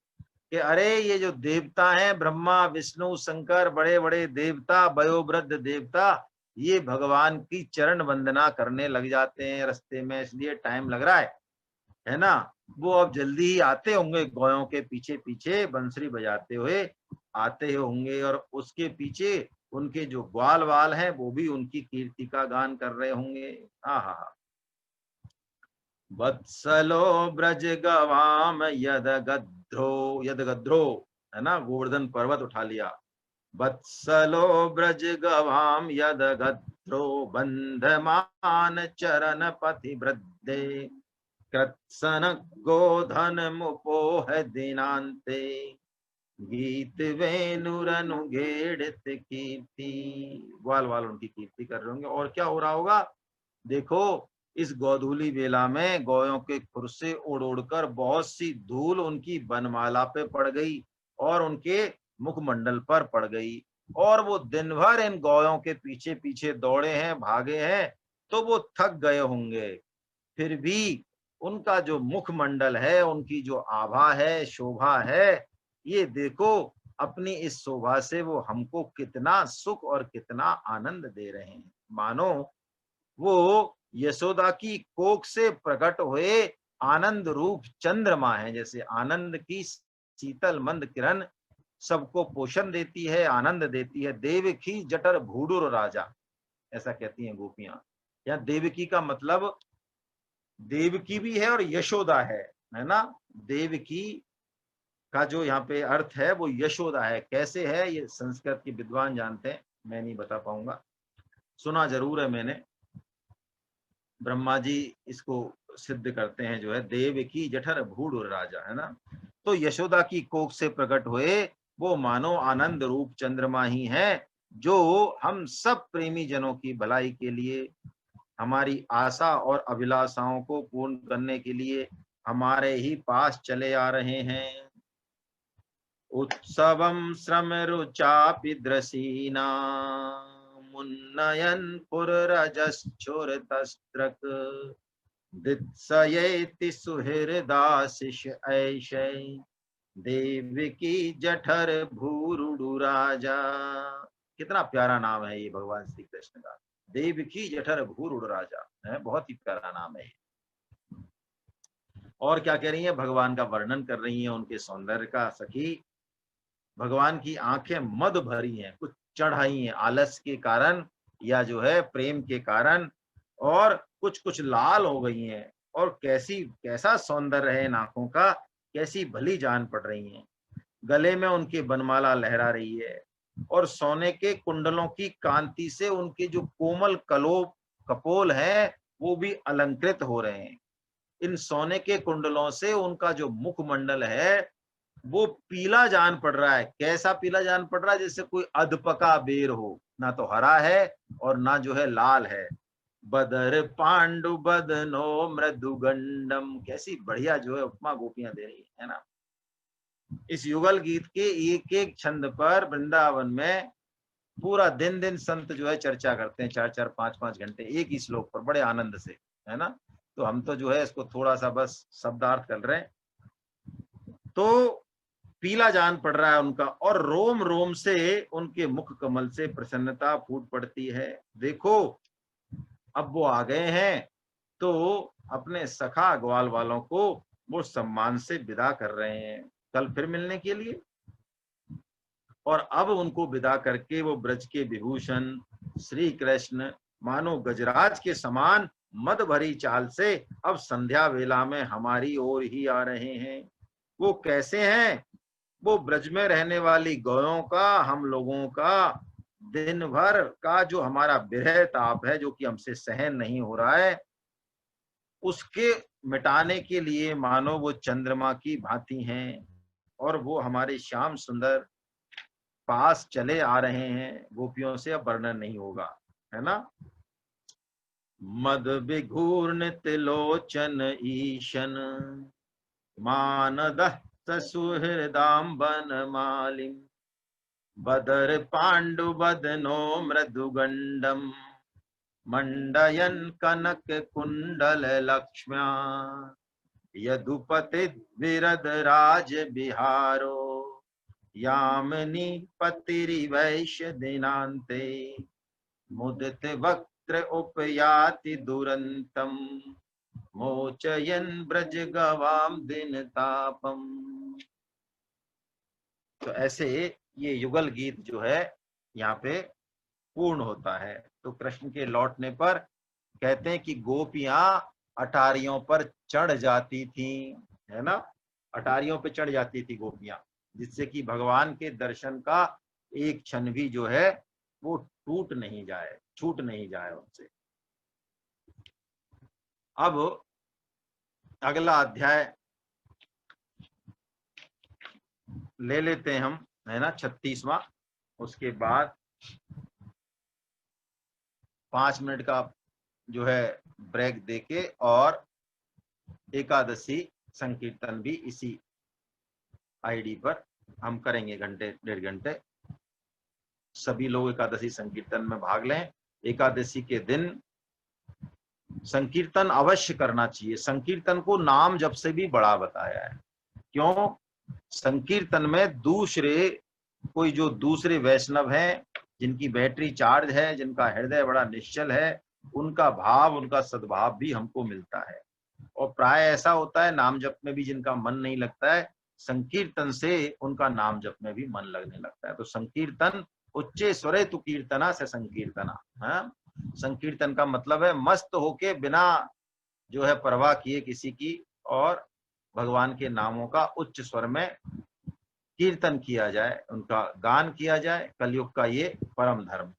कि अरे ये जो देवता हैं, ब्रह्मा विष्णु शंकर, बड़े बड़े देवता, वयोवृद्ध देवता, ये भगवान की चरण वंदना करने लग जाते हैं रास्ते में, इसलिए टाइम लग रहा है ना। वो अब जल्दी ही आते होंगे, गौयों के पीछे पीछे बंसरी बजाते हुए आते होंगे, और उसके पीछे उनके जो ग्वाल वाल हैं वो भी उनकी कीर्ति का गान कर रहे होंगे। हाँ हाँ हाँ। वत्सलो ब्रज गवाम यद गद्रो, है ना, गोवर्धन पर्वत उठा लिया। वत्सलो ब्रज गवाम यद गद्रो बंधमान चरण पथि वृद्धे कृत्सन गोधन मुपोह दिनांते गीत वेणुरनुगेड़ित कीर्ति। वाल वाल उनकी कीर्ति कर रहे होंगे। और क्या हो रहा होगा, देखो इस गोधूली बेला में गौयों के खुर से उड़ उड़कर बहुत सी धूल उनकी बनमाला पे पड़ गई और उनके मुखमंडल पर पड़ गई, और वो दिन भर इन गौयों के पीछे पीछे दौड़े हैं, भागे हैं, तो वो थक गए होंगे। फिर भी उनका जो मुखमंडल है, उनकी जो आभा है, शोभा है, ये देखो अपनी इस शोभा से वो हमको कितना सुख और कितना आनंद दे रहे हैं। मानो वो यशोदा की कोख से प्रकट हुए आनंद रूप चंद्रमा है। जैसे आनंद की शीतल मंद किरण सबको पोषण देती है, आनंद देती है। देवकी जठर भूडुर राजा, ऐसा कहती हैं गोपियां। या देवकी का मतलब देवकी भी है और यशोदा है ना। देवकी का जो यहाँ पे अर्थ है वो यशोदा है। कैसे है ये संस्कृत के विद्वान जानते हैं, मैं नहीं बता पाऊंगा, सुना जरूर है मैंने। ब्रह्मा जी इसको सिद्ध करते हैं, जो है देवकी जठर भूड राजा, है ना। तो यशोदा की कोख से प्रकट हुए वो मानो आनंद रूप चंद्रमा ही है, जो हम सब प्रेमी जनों की भलाई के लिए, हमारी आशा और अभिलाषाओं को पूर्ण करने के लिए हमारे ही पास चले आ रहे हैं। उत्सवम श्रम रुचापि दृशीना मुन्नयन पुररजश्चोरतस्त्रक दित्सयेति सुहृदाशिष ऐशै देवकी जठर भूरुडु राजा। कितना प्यारा नाम है ये भगवान श्री कृष्ण का, देवकी जठर भूरुडु राजा है, बहुत ही प्यारा नाम है। और क्या कह रही है, भगवान का वर्णन कर रही है, उनके सौंदर्य का। सखी, भगवान की आंखें मद भरी हैं, कुछ चढ़ाई हैं आलस के कारण या जो है प्रेम के कारण, और कुछ कुछ लाल हो गई हैं। और कैसा सौंदर्य है इन आंखों का, कैसी भली जान पड़ रही हैं। गले में उनकी बनमाला लहरा रही है, और सोने के कुंडलों की कांति से उनके जो कोमल कपोल है वो भी अलंकृत हो रहे हैं। इन सोने के कुंडलों से उनका जो मुखमंडल है वो पीला जान पड़ रहा है। कैसा पीला जान पड़ रहा है, जैसे कोई अधपका बेर हो, ना तो हरा है और ना जो है लाल है। बदर पांडु बदनो मृदुगंडम, कैसी बढ़िया जो है उपमा गोपियां दे रही है ना। इस युगल गीत के एक एक छंद पर वृंदावन में पूरा दिन दिन संत जो है चर्चा करते हैं, 4-4 5-5 घंटे एक ही श्लोक पर, बड़े आनंद से, है ना। तो हम तो जो है इसको थोड़ा सा बस शब्दार्थ कर रहे हैं। तो पीला जान पड़ रहा है उनका, और रोम रोम से उनके मुख कमल से प्रसन्नता फूट पड़ती है। देखो अब वो आ गए हैं, तो अपने सखा ग्वाल वालों को वो सम्मान से विदा कर रहे हैं। कल फिर मिलने के लिए। और अब उनको विदा करके वो ब्रज के विभूषण श्री कृष्ण मानो गजराज के समान मद भरी चाल से अब संध्या वेला में हमारी ओर ही आ रहे हैं। वो कैसे हैं? वो ब्रज में रहने वाली गौयों का, हम लोगों का दिन भर का जो हमारा विरह ताप है, जो कि हमसे सहन नहीं हो रहा है, उसके मिटाने के लिए मानो वो चंद्रमा की भांति हैं। और वो हमारे श्याम सुंदर पास चले आ रहे हैं। गोपियों से अब वर्णन नहीं होगा, है ना। मद विघूर्ण तिलोचन ईशन मानदत्त सुहृदाम्बन मालिम बदर पांडु बदनो मृदुगंडम मंडयन कनक कुंडल लक्ष्म्या यदुपति विरद राज बिहारो यामिनी पतिरिवैश्य दिनांते मुदित वक्त्र उपयाति दुरंतम मोचयन ब्रज गवाम दिन तापम। तो ऐसे ये युगल गीत जो है यहाँ पे पूर्ण होता है। तो कृष्ण के लौटने पर कहते हैं कि गोपियां अटारियों पर चढ़ जाती थी, है ना। अटारियों पे चढ़ जाती थी गोपियां, जिससे कि भगवान के दर्शन का एक क्षण भी जो है वो टूट नहीं जाए, छूट नहीं जाए उनसे। अब अगला अध्याय ले लेते हैं हम, है ना, 36वां। उसके बाद 5 मिनट का जो है ब्रेक देके और एकादशी संकीर्तन भी इसी आईडी पर हम करेंगे, घंटे 1.5 घंटे। सभी लोग एकादशी संकीर्तन में भाग लें। एकादशी के दिन संकीर्तन अवश्य करना चाहिए। संकीर्तन को नाम जप से भी बड़ा बताया है। क्यों? संकीर्तन में दूसरे कोई जो दूसरे वैष्णव हैं, जिनकी बैटरी चार्ज है, जिनका हृदय बड़ा निश्चल है, उनका भाव, उनका सद्भाव भी हमको मिलता है। और प्राय ऐसा होता है नाम जप में भी जिनका मन नहीं लगता है, संकीर्तन से उनका नाम जप में भी मन लगने लगता है। तो संकीर्तन उच्चे स्वरे तु कीर्तना से संकीर्तना, हाँ। संकीर्तन का मतलब है मस्त होके बिना जो है परवाह किए किसी की, और भगवान के नामों का उच्च स्वर में कीर्तन किया जाए, उनका गान किया जाए। कलयुग का ये परम धर्म।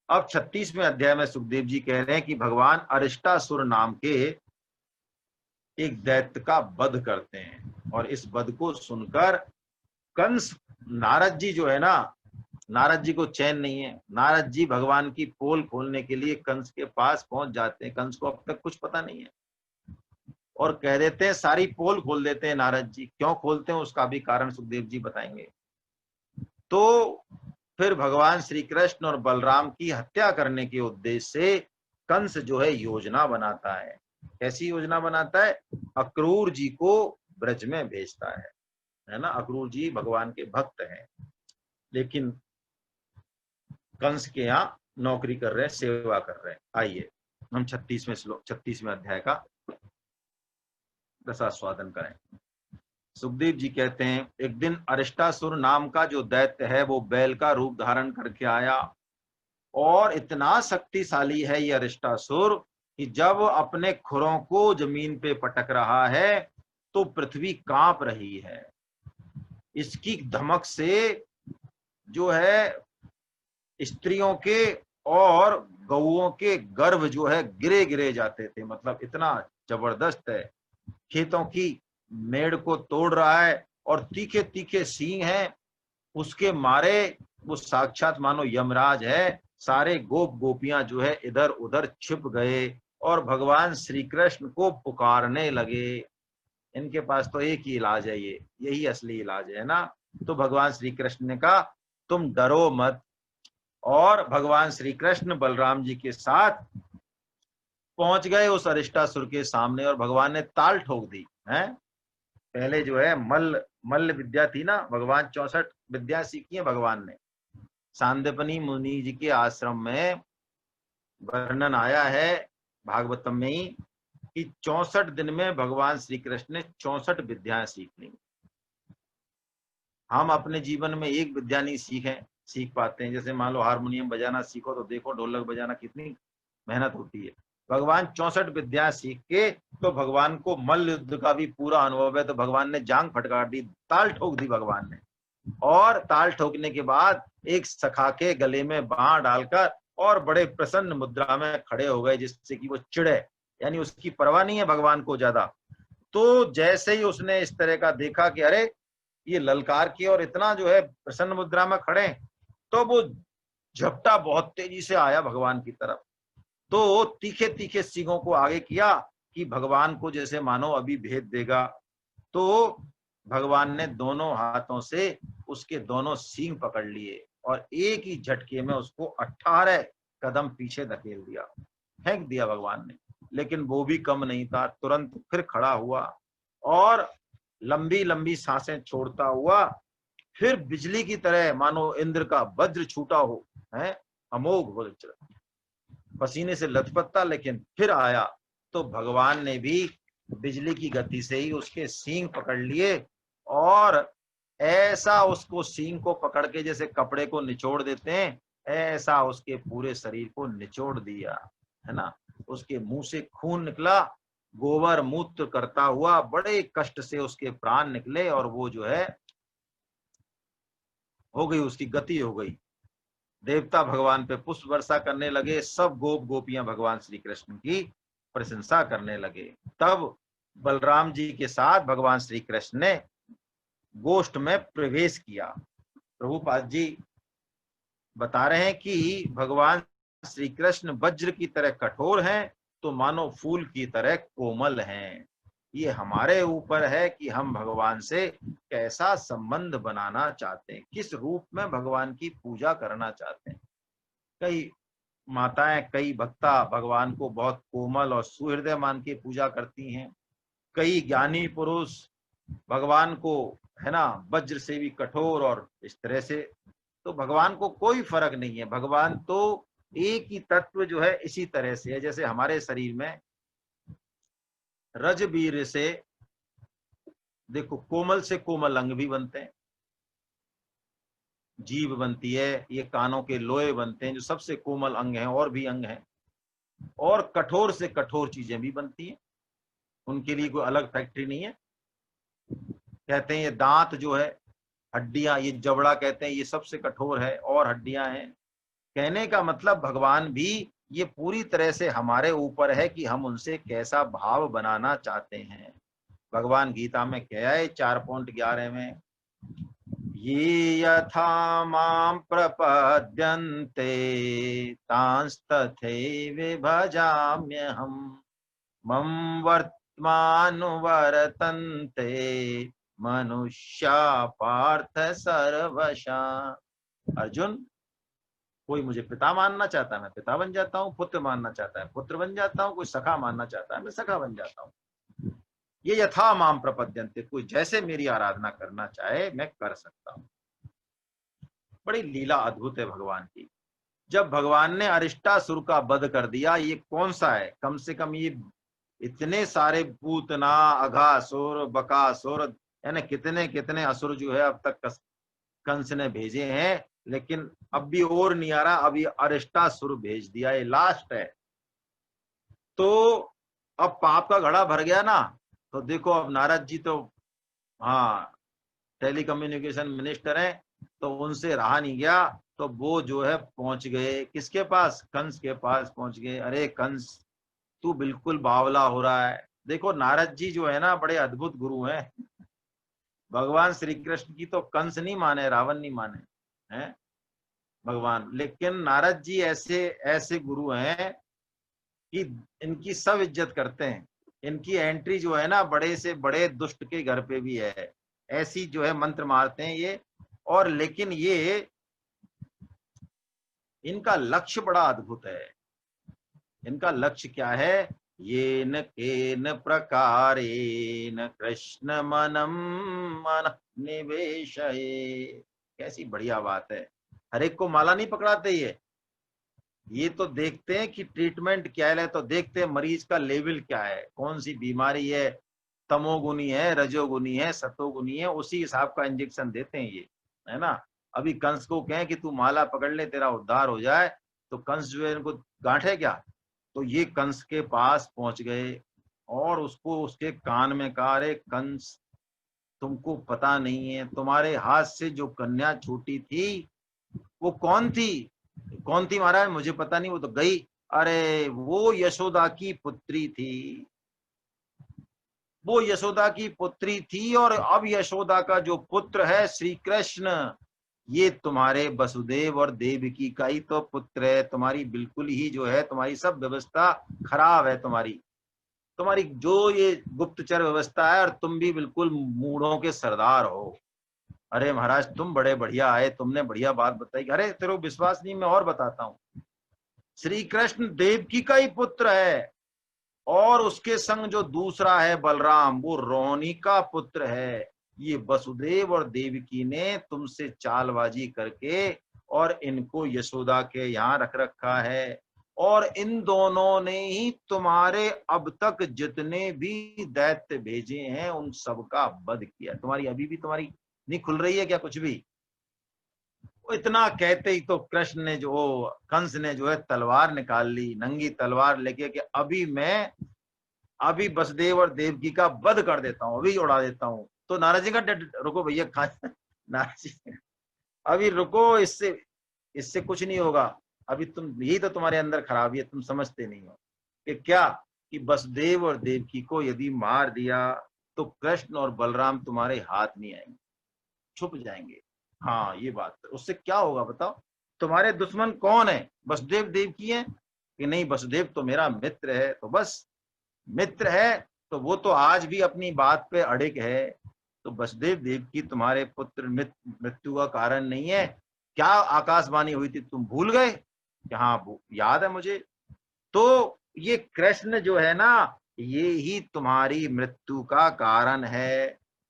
अब 36वें अध्याय में सुखदेव जी कह रहे हैं कि भगवान अरिष्टासुर नाम के एक दैत्य का वध करते हैं। और इस वध को सुनकर कंस, नारद जी जो है ना, नारद जी को चैन नहीं है। नारद जी भगवान की पोल खोलने के लिए कंस के पास पहुंच जाते हैं। कंस को अब तक कुछ पता नहीं है और कह देते हैं, सारी पोल खोल देते हैं नारद जी। क्यों खोलते हैं उसका भी कारण सुखदेव जी बताएंगे। तो फिर भगवान श्री कृष्ण और बलराम की हत्या करने के उद्देश्य से कंस जो है योजना बनाता है। कैसी योजना बनाता है? अक्रूर जी को ब्रज में भेजता है ना। अक्रूर जी भगवान के भक्त हैं, लेकिन कंस के यहाँ नौकरी कर रहे हैं, सेवा कर रहे हैं। आइए हम 36वें अध्याय का रसास्वादन करें। सुखदेव जी कहते हैं, एक दिन अरिष्टासुर नाम का जो दैत्य है वो बैल का रूप धारण करके आया। और इतना शक्तिशाली है ये अरिष्टासुर कि जब अपने खुरों को जमीन पे पटक रहा है तो पृथ्वी कांप रही है। इसकी धमक से जो है स्त्रियों के और गौओं के गर्भ जो है गिरे गिरे जाते थे। मतलब इतना जबरदस्त है। खेतों की मेड़ को तोड़ रहा है और तीखे तीखे सींग हैं, उसके मारे वो साक्षात मानो यमराज है। सारे गोप गोपियां जो है इधर उधर छिप गए और भगवान श्री कृष्ण को पुकारने लगे। इनके पास तो एक ही इलाज है, ये यही असली इलाज है ना। तो भगवान श्री कृष्ण ने कहा, तुम डरो मत। और भगवान श्री कृष्ण बलराम जी के साथ पहुंच गए उस अरिष्टासुर के सामने और भगवान ने ताल ठोक दी है। पहले जो है मल्ल विद्या थी ना, भगवान 64 विद्या सीखी है भगवान ने। सांदीपनि मुनि जी के आश्रम में वर्णन आया है भागवतम में ही कि 64 दिन में भगवान श्री कृष्ण ने 64 विद्याएं सीख ली। हम अपने जीवन में एक विद्या नहीं सीख पाते हैं। जैसे मान लो हारमोनियम बजाना सीखो तो देखो ढोलक बजाना कितनी मेहनत होती है। भगवान 64 विद्याएं सीख के, तो भगवान को मल्ल युद्ध का भी पूरा अनुभव है, तो भगवान ने जांग फटकार दी, ताल ठोक दी भगवान ने। और ताल ठोकने के बाद एक सखा के गले में बांह डालकर और बड़े प्रसन्न मुद्रा में खड़े हो गए, जिससे कि वो चिड़े, यानी उसकी परवाह नहीं है भगवान को ज्यादा। तो जैसे ही उसने इस तरह का देखा कि अरे ये ललकार की और इतना जो है प्रसन्न मुद्रा में खड़े, तो वो झपटा बहुत तेजी से आया भगवान की तरफ। तो तीखे तीखे सींगों को आगे किया कि भगवान को जैसे मानो अभी भेद देगा। तो भगवान ने दोनों हाथों से उसके दोनों सींग पकड़ लिए और एक ही झटके में उसको 18 कदम पीछे धकेल दिया, फेंक दिया भगवान ने। लेकिन वो भी कम नहीं था, तुरंत फिर खड़ा हुआ और लंबी लंबी सांसें छोड़ता हुआ फिर बिजली की तरह मानो इंद्र का वज्र छूटा हो, है अमोघ वज्र, पसीने से लथपथता, लेकिन फिर आया। तो भगवान ने भी बिजली की गति से ही उसके सींग पकड़ लिए और ऐसा उसको सींग को पकड़ के जैसे कपड़े को निचोड़ देते हैं, ऐसा उसके पूरे शरीर को निचोड़ दिया, है ना। उसके मुंह से खून निकला, गोबर मूत्र करता हुआ बड़े कष्ट से उसके प्राण निकले और वो जो है हो गई, उसकी गति हो गई। देवता भगवान पे पुष्प वर्षा करने लगे, सब गोप गोपियां भगवान श्री कृष्ण की प्रशंसा करने लगे। तब बलराम जी के साथ भगवान श्री कृष्ण ने गोष्ठ में प्रवेश किया। प्रभुपाद जी बता रहे हैं कि भगवान श्री कृष्ण वज्र की तरह कठोर हैं, तो मानो फूल की तरह कोमल हैं। ये हमारे ऊपर है कि हम भगवान से कैसा संबंध बनाना चाहते हैं, किस रूप में भगवान की पूजा करना चाहते हैं। कई माताएं, कई भक्ता भगवान को बहुत कोमल और सुहृदय मान के पूजा करती हैं। कई ज्ञानी पुरुष भगवान को, है ना, वज्र से भी कठोर और इस तरह से। तो भगवान को कोई फर्क नहीं है, भगवान तो एक ही तत्व जो है इसी तरह से है। जैसे हमारे शरीर में रजबीर से देखो कोमल से कोमल अंग भी बनते हैं, जीभ बनती है, ये कानों के लोहे बनते हैं जो सबसे कोमल अंग हैं, और भी अंग हैं, और कठोर से कठोर चीजें भी बनती हैं, उनके लिए कोई अलग फैक्ट्री नहीं है। कहते हैं ये दांत जो है, हड्डियां, ये जबड़ा कहते हैं, ये सबसे कठोर है और हड्डियां हैं। कहने का मतलब भगवान भी ये पूरी तरह से हमारे ऊपर है कि हम उनसे कैसा भाव बनाना चाहते हैं। भगवान गीता में क्या है 4.11 में, ये यथा मां प्रपद्यन्ते तांस्तथैव भजाम्यहम् मम वर्त्मानुवर्तन्ते मनुष्या पार्थ सर्वशा। अर्जुन, कोई मुझे पिता मानना चाहता है मैं पिता बन जाता हूँ, पुत्र मानना चाहता है पुत्र बन जाता हूँ, कोई सखा मानना चाहता है मैं सखा बन जाता हूँ। ये यथा माम प्रपद्यन्ते, कोई जैसे मेरी आराधना करना चाहे मैं कर सकता हूँ। बड़ी लीला अद्भुत है भगवान की। जब भगवान ने अरिष्टासुर का वध कर दिया, ये कौन सा है, कम से कम ये इतने सारे पूतना, अघासुर, बकासुर, यानी कितने कितने असुर जो है अब तक कंस ने भेजे हैं, लेकिन अब भी और नहीं आ रहा, अभी अरिष्टासुर भेज दिया, ये लास्ट है। तो अब पाप का घड़ा भर गया ना, तो देखो अब नारद जी तो हाँ टेलीकम्युनिकेशन मिनिस्टर हैं, तो उनसे रहा नहीं गया, तो वो जो है पहुंच गए किसके पास, कंस के पास पहुंच गए। अरे कंस, तू बिल्कुल बावला हो रहा है। देखो नारद जी जो है ना बड़े अद्भुत गुरु हैं। भगवान श्री कृष्ण की तो कंस नहीं माने, रावण नहीं माने हैं भगवान, लेकिन नारद जी ऐसे ऐसे गुरु हैं कि इनकी सब इज्जत करते हैं। इनकी एंट्री जो है ना बड़े से बड़े दुष्ट के घर पे भी है, ऐसी जो है मंत्र मारते हैं ये। और लेकिन ये इनका लक्ष्य बड़ा अद्भुत है। इनका लक्ष्य क्या है, ये न केन प्रकारेण कृष्ण मनम मन निवेशये। कैसी बढ़िया बात है। हर एक को माला नहीं पकड़ाते ये, ये तो देखते हैं कि ट्रीटमेंट क्या है, तो देखते हैं मरीज का लेवल क्या है, कौन सी बीमारी है, तमोगुनी है, रजोगुनी है, सतोगुनी है, उसी हिसाब का इंजेक्शन देते हैं ये, है ना। अभी कंस को कहें कि तू माला पकड़ ले तेरा उद्धार हो जाए, तो कंस जो है इनको गांठे क्या। तो ये कंस के पास पहुंच गए और उसको उसके कान में कहा, अरे कंस, तुमको पता नहीं है तुम्हारे हाथ से जो कन्या छूटी थी वो कौन थी। कौन थी महाराज, मुझे पता नहीं, वो तो गई। अरे वो यशोदा की पुत्री थी, वो यशोदा की पुत्री थी, और अब यशोदा का जो पुत्र है श्री कृष्ण, ये तुम्हारे वसुदेव और देवकी का ही तो पुत्र है। तुम्हारी बिल्कुल ही जो है तुम्हारी सब व्यवस्था खराब है, तुम्हारी तुम्हारी जो ये गुप्तचर व्यवस्था है, और तुम भी बिल्कुल मूढ़ों के सरदार हो। अरे महाराज तुम बड़े बढ़िया आए, तुमने बढ़िया बात बताई। अरे तेरे को विश्वास नहीं, मैं और बताता हूँ। श्री कृष्ण देवकी का ही पुत्र है, और उसके संग जो दूसरा है बलराम, वो रोहिणी का पुत्र है। ये वसुदेव और देवकी ने तुमसे चालबाजी करके और इनको यशोदा के यहाँ रख रखा है, और इन दोनों ने ही तुम्हारे अब तक जितने भी दैत्य भेजे हैं उन सबका वध किया। तुम्हारी अभी भी तुम्हारी नहीं खुल रही है क्या कुछ भी। वो इतना कहते ही तो कृष्ण ने जो, कंस ने जो है तलवार निकाल ली, नंगी तलवार लेके, कि अभी वसुदेव और देवकी का वध कर देता हूँ, अभी उड़ा देता हूँ। तो नारद जी का रुको भैया, खा नारद जी अभी रुको, इससे इससे कुछ नहीं होगा। अभी तुम, यही तो तुम्हारे अंदर खराबी है, तुम समझते नहीं हो कि क्या, कि वसुदेव और देवकी को यदि मार दिया तो कृष्ण और बलराम तुम्हारे हाथ नहीं आएंगे, छुप जाएंगे। हाँ ये बात, उससे क्या होगा बताओ। तुम्हारे दुश्मन कौन है, वसुदेव देवकी है कि नहीं, वसुदेव तो मेरा मित्र है, तो बस मित्र है तो वो तो आज भी अपनी बात पे अड़िग है। तो वसुदेव देवकी तुम्हारे पुत्र मृत्यु का कारण नहीं है। क्या आकाशवाणी हुई थी, तुम भूल गए कि हाँ याद है मुझे। तो ये कृष्ण जो है ना, ये ही तुम्हारी मृत्यु का कारण है।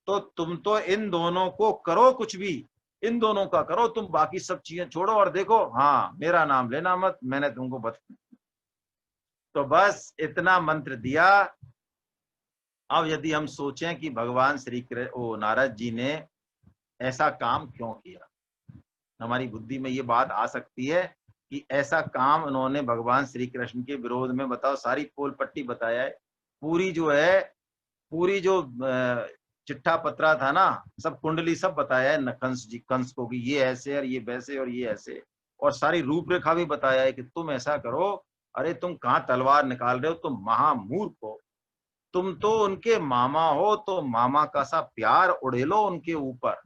तो तुम तो इन दोनों को करो, कुछ भी इन दोनों का करो, तुम बाकी सब चीजें छोड़ो और देखो, हाँ मेरा नाम लेना मत, मैंने तुमको बता। तो बस इतना मंत्र दिया। अब यदि हम सोचें कि भगवान श्री कृष्ण, ओ नारद जी ने ऐसा काम क्यों किया, हमारी बुद्धि में ये बात आ सकती है कि ऐसा काम उन्होंने भगवान श्री कृष्ण के विरोध में, बताओ सारी पोल पट्टी बताया है, पूरी जो है, पूरी जो चिट्ठा पत्रा था ना, सब कुंडली सब बताया है न कंस जी, कंस को कि ये ऐसे और ये वैसे और ये ऐसे, और सारी रूपरेखा भी बताया है कि तुम ऐसा करो। अरे तुम कहाँ तलवार निकाल रहे हो, तुम महामूर्ख हो, तुम तो उनके मामा हो, तो मामा का सा प्यार उड़ेलो उनके ऊपर।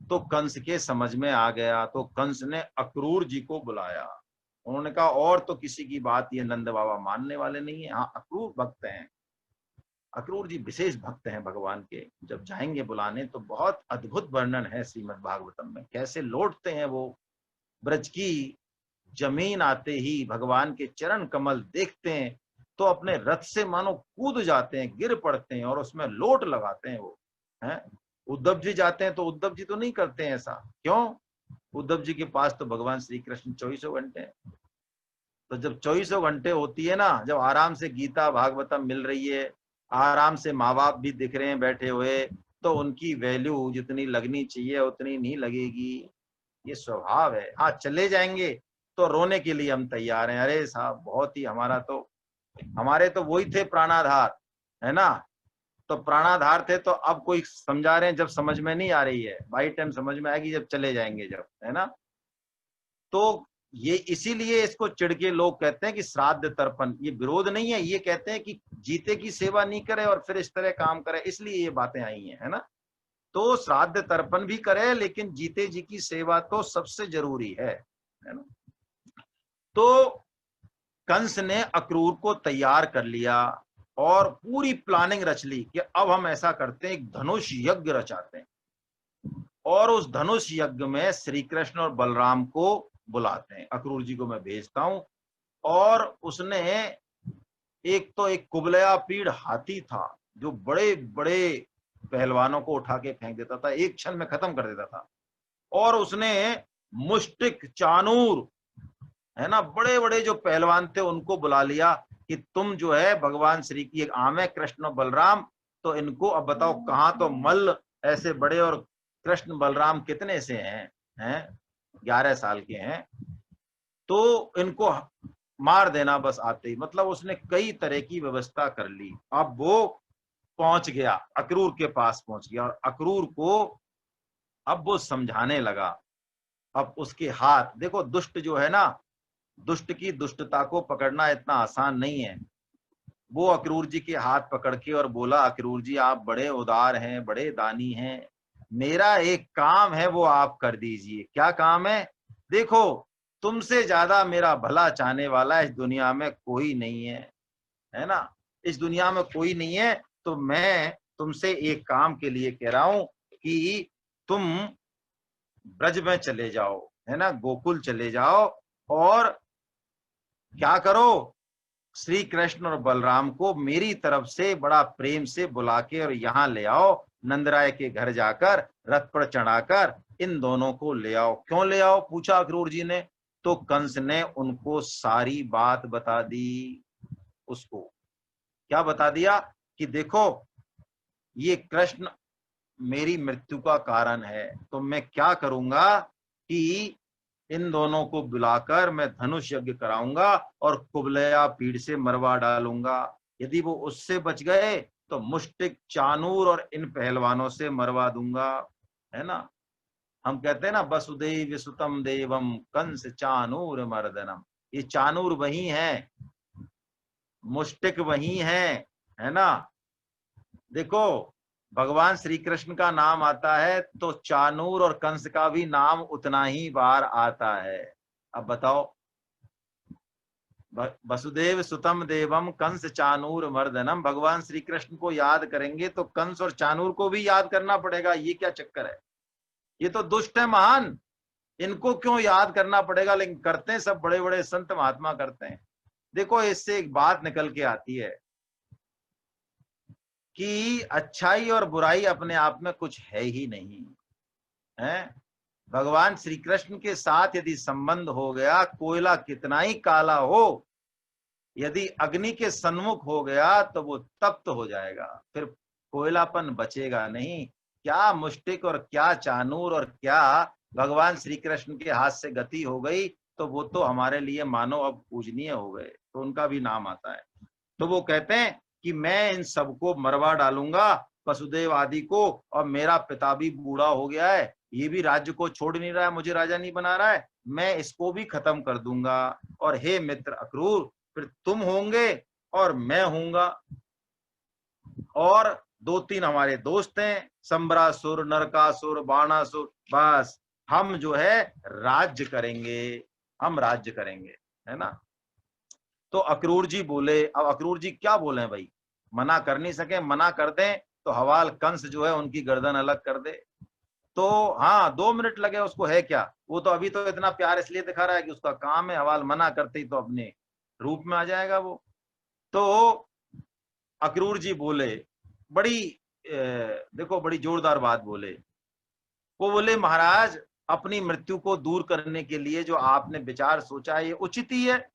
तो कंस के समझ में आ गया, तो कंस ने अक्रूर जी को बुलाया। उन्होंने कहा और तो किसी की बात ये नंद बाबा मानने वाले नहीं है, हाँ अक्रूर भक्त हैं, अक्रूर जी विशेष भक्त हैं भगवान के। जब जाएंगे बुलाने तो बहुत अद्भुत वर्णन है श्रीमद् भागवतम में, कैसे लौटते हैं वो ब्रज की जमीन आते ही भगवान के चरण कमल देखते हैं तो अपने रथ से मानो कूद जाते हैं, गिर पड़ते हैं और उसमें लोट लगाते हैं वो हैं। उद्धव जी जाते हैं तो उद्धव जी तो नहीं करते हैं ऐसा, क्यों, उद्धव जी के पास तो भगवान श्री कृष्ण 24 घंटे हैं। तो जब 24 घंटे होती है ना, जब आराम से गीता भागवतम मिल रही है, आराम से माँ बाप भी दिख रहे हैं बैठे हुए, तो उनकी वैल्यू जितनी लगनी चाहिए उतनी नहीं लगेगी। ये स्वभाव है। हाँ चले जाएंगे तो रोने के लिए हम तैयार हैं, अरे साहब बहुत ही, हमारा तो, हमारे तो वही थे प्राणाधार, है ना। तो प्राणाधार थे, तो अब कोई समझा रहे हैं, जब समझ में नहीं आ रही है भाई, टाइम समझ में आएगी जब चले जाएंगे, जब, है ना। तो ये इसीलिए इसको चिढ़ के लोग कहते हैं कि श्राद्ध तर्पण, ये विरोध नहीं है, ये कहते हैं कि जीते की सेवा नहीं करे और फिर इस तरह काम करे, इसलिए ये बातें आई हैं, है ना। तो श्राद्ध तर्पण भी करे, लेकिन जीते जी की सेवा तो सबसे जरूरी है ना। तो कंस ने अक्रूर को तैयार कर लिया और पूरी प्लानिंग रच ली कि अब हम ऐसा करते हैं, एक धनुष यज्ञ रचाते हैं, और उस धनुष यज्ञ में श्री कृष्ण और बलराम को बुलाते हैं। अक्रूर जी को मैं भेजता हूं, और उसने एक तो एक कुबलया पीड़ हाथी था जो बड़े बड़े पहलवानों को उठा के फेंक देता था, एक क्षण में खत्म कर देता था। और उसने मुष्टिक चानूर, है ना, बड़े बड़े जो पहलवान थे उनको बुला लिया कि तुम जो है भगवान श्री की एक आम है कृष्ण और बलराम, तो इनको अब बताओ कहाँ तो मल्ल ऐसे बड़े, और कृष्ण बलराम कितने से हैं 11 साल के हैं, तो इनको मार देना बस आते ही। मतलब उसने कई तरह की व्यवस्था कर ली। अब वो पहुंच गया, अक्रूर के पास पहुंच गया, और अक्रूर को अब वो समझाने लगा। अब उसके हाथ देखो, दुष्ट जो है ना, दुष्ट की दुष्टता को पकड़ना इतना आसान नहीं है। वो अक्रूर जी के हाथ पकड़ के और बोला, अक्रूर जी आप बड़े उदार हैं, बड़े दानी हैं, मेरा एक काम है वो आप कर दीजिए। क्या काम है? देखो, तुमसे ज्यादा मेरा भला चाहने वाला इस दुनिया में कोई नहीं है ना, इस दुनिया में कोई नहीं है। तो मैं तुमसे एक काम के लिए कह रहा हूं कि तुम ब्रज में चले जाओ, है ना, गोकुल चले जाओ, और क्या करो, श्री कृष्ण और बलराम को मेरी तरफ से बड़ा प्रेम से बुला के और यहाँ ले आओ, नंदराय के घर जाकर रथ पर चढ़ाकर इन दोनों को ले आओ। क्यों ले आओ, पूछा अक्रूर जी ने। तो कंस ने उनको सारी बात बता दी। उसको क्या बता दिया कि देखो, ये कृष्ण मेरी मृत्यु का कारण है, तो मैं क्या करूंगा कि इन दोनों को बुलाकर मैं धनुष यज्ञ कराऊंगा और कुबलया पीड़ से मरवा डालूंगा। यदि वो उससे बच गए तो मुष्टिक, चानूर और इन पहलवानों से मरवा दूंगा। है ना, हम कहते हैं ना, वसुदेव सुतम देवम कंस चानूर मर्दनम। ये चानूर वही है, मुष्टिक वही है ना। देखो, भगवान श्री कृष्ण का नाम आता है तो चानूर और कंस का भी नाम उतना ही बार आता है। अब बताओ, वसुदेव सुतम देवम कंस चानूर मर्दनम, भगवान श्री कृष्ण को याद करेंगे तो कंस और चानूर को भी याद करना पड़ेगा। ये क्या चक्कर है? ये तो दुष्ट है महान, इनको क्यों याद करना पड़ेगा? लेकिन करते हैं, सब बड़े बड़े संत महात्मा करते हैं। देखो, इससे एक बात निकल के आती है कि अच्छाई और बुराई अपने आप में कुछ है ही नहीं है। भगवान श्री कृष्ण के साथ यदि संबंध हो गया, कोयला कितना ही काला हो, यदि अग्नि के सन्मुख हो गया तो वो तप्त हो जाएगा, फिर कोयलापन बचेगा नहीं। क्या मुष्टिक और क्या चानूर और क्या भगवान श्री कृष्ण के हाथ से गति हो गई, तो वो तो हमारे लिए मानो अब पूजनीय हो गए, तो उनका भी नाम आता है। तो वो कहते हैं कि मैं इन सबको मरवा डालूंगा, वसुदेव आदि को, और मेरा पिता भी बूढ़ा हो गया है, ये भी राज्य को छोड़ नहीं रहा है, मुझे राजा नहीं बना रहा है, मैं इसको भी खत्म कर दूंगा। और हे मित्र अक्रूर, फिर तुम होंगे और मैं हूंगा, और 2-3 हमारे दोस्त हैं, संबरासुर, नरकासुर, बाणासुर, बस हम जो है राज्य करेंगे, हम राज्य करेंगे, है ना। तो अक्रूर जी बोले। अब अक्रूर जी क्या बोले भाई, मना कर नहीं सके, मना कर दें तो हवाल कंस जो है उनकी गर्दन अलग कर दे। तो हाँ, 2 मिनट लगे उसको, है क्या, वो तो अभी तो इतना प्यार इसलिए दिखा रहा है कि उसका काम है, हवाल मना करते ही तो अपने रूप में आ जाएगा वो। तो अक्रूर जी बोले, बड़ी देखो बड़ी जोरदार बात बोले। वो बोले, महाराज, अपनी मृत्यु को दूर करने के लिए जो आपने विचार सोचा है ये उचित ही है,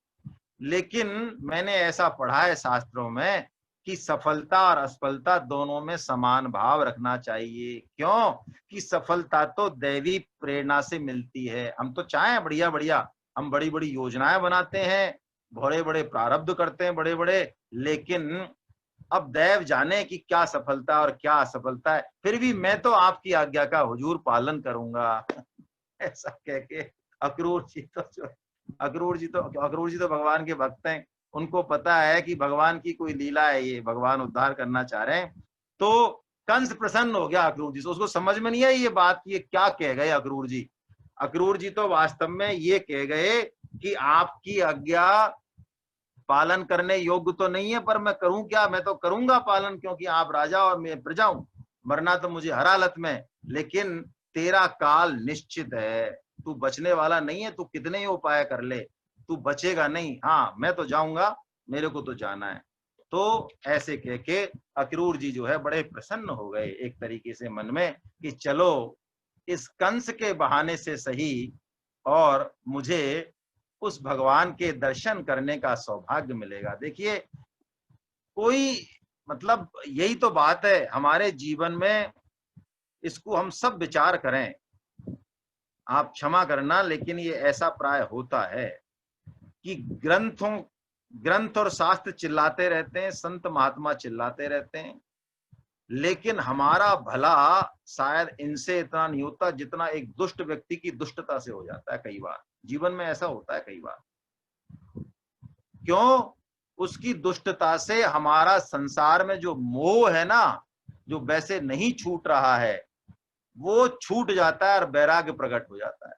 लेकिन मैंने ऐसा पढ़ा है शास्त्रों में कि सफलता और असफलता दोनों में समान भाव रखना चाहिए। क्यों? कि सफलता तो दैवी प्रेरणा से मिलती है। हम तो चाहें बढ़िया बढ़िया, हम बड़ी बड़ी योजनाएं बनाते हैं, बड़े बड़े प्रारब्ध करते हैं, बड़े बड़े, लेकिन अब दैव जाने कि क्या सफलता और क्या असफलता है। फिर भी मैं तो आपकी आज्ञा का हुजूर पालन करूंगा। ऐसा कह के अक्रूर जी तो जो अक्रूर जी तो भगवान के भक्त हैं, उनको पता है कि भगवान की कोई लीला है, ये भगवान उद्धार करना चाह रहे हैं। तो कंस प्रसन्न हो गया अक्रूर जी से। उसको समझ में नहीं आई ये बात, ये क्या कह गए अक्रूर जी। अक्रूर जी तो वास्तव में ये कह गए कि आपकी आज्ञा पालन करने योग्य तो नहीं है, पर मैं करूं क्या, मैं तो करूंगा पालन, क्योंकि आप राजा और मैं प्रजा हूं। मरना तो मुझे हर हालत में, लेकिन तेरा काल निश्चित है, तू बचने वाला नहीं है, तू कितने ही उपाय कर ले, तू बचेगा नहीं। हाँ, मैं तो जाऊंगा, मेरे को तो जाना है। तो ऐसे कह के अक्रूर जी जो है बड़े प्रसन्न हो गए एक तरीके से मन में, कि चलो इस कंस के बहाने से सही, और मुझे उस भगवान के दर्शन करने का सौभाग्य मिलेगा। देखिए, कोई मतलब यही तो बात है हमारे जीवन में, इसको हम सब विचार करें। आप क्षमा करना, लेकिन ये ऐसा प्राय होता है कि ग्रंथ और शास्त्र चिल्लाते रहते हैं, संत महात्मा चिल्लाते रहते हैं, लेकिन हमारा भला शायद इनसे इतना नहीं होता जितना एक दुष्ट व्यक्ति की दुष्टता से हो जाता है। कई बार जीवन में ऐसा होता है, कई बार क्यों? उसकी दुष्टता से हमारा संसार में जो मोह है ना, जो वैसे नहीं छूट रहा है, वो छूट जाता है और वैराग्य प्रकट हो जाता है।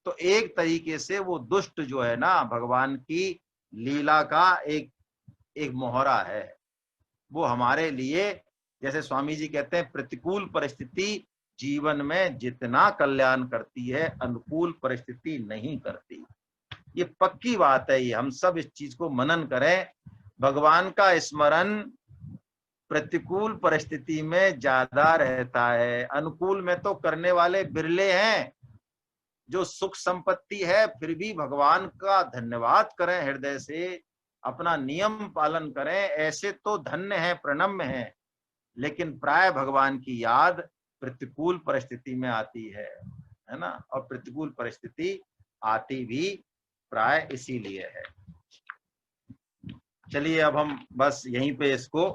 तो एक तरीके से वो दुष्ट जो है ना, भगवान की लीला का एक मोहरा है। वो हमारे लिए, जैसे स्वामी जी कहते हैं, प्रतिकूल परिस्थिति जीवन में जितना कल्याण करती है, अनुकूल परिस्थिति नहीं करती। ये पक्की बात है। ये हम सब इस चीज को मनन करें। भगवान का स्मरण प्रतिकूल परिस्थिति में ज्यादा रहता है, अनुकूल में तो करने वाले बिरले हैं। जो सुख संपत्ति है फिर भी भगवान का धन्यवाद करें हृदय से, अपना नियम पालन करें, ऐसे तो धन्य है, प्रणम्य है। लेकिन प्राय भगवान की याद प्रतिकूल परिस्थिति में आती है ना? और प्रतिकूल परिस्थिति आती भी प्राय इसीलिए है। चलिए, अब हम बस यहीं पे इसको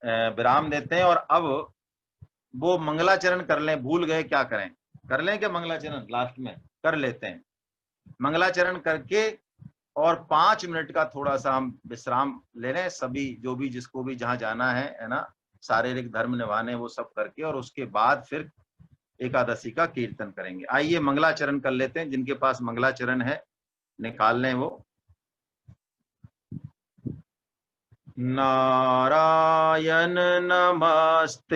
विराम देते हैं, और अब वो मंगलाचरण कर लें। भूल गए, क्या करें? कर लें क्या मंगलाचरण? लास्ट में कर लेते हैं मंगलाचरण करके, और 5 मिनट का थोड़ा सा हम विश्राम ले लें, सभी जो भी जिसको भी जहां जाना है ना, शारीरिक धर्म निभाने, वो सब करके, और उसके बाद फिर एकादशी का कीर्तन करेंगे। आइए मंगलाचरण कर लेते हैं। जिनके पास मंगलाचरण है निकाल लें वो। नारायण नमस्तेस्तु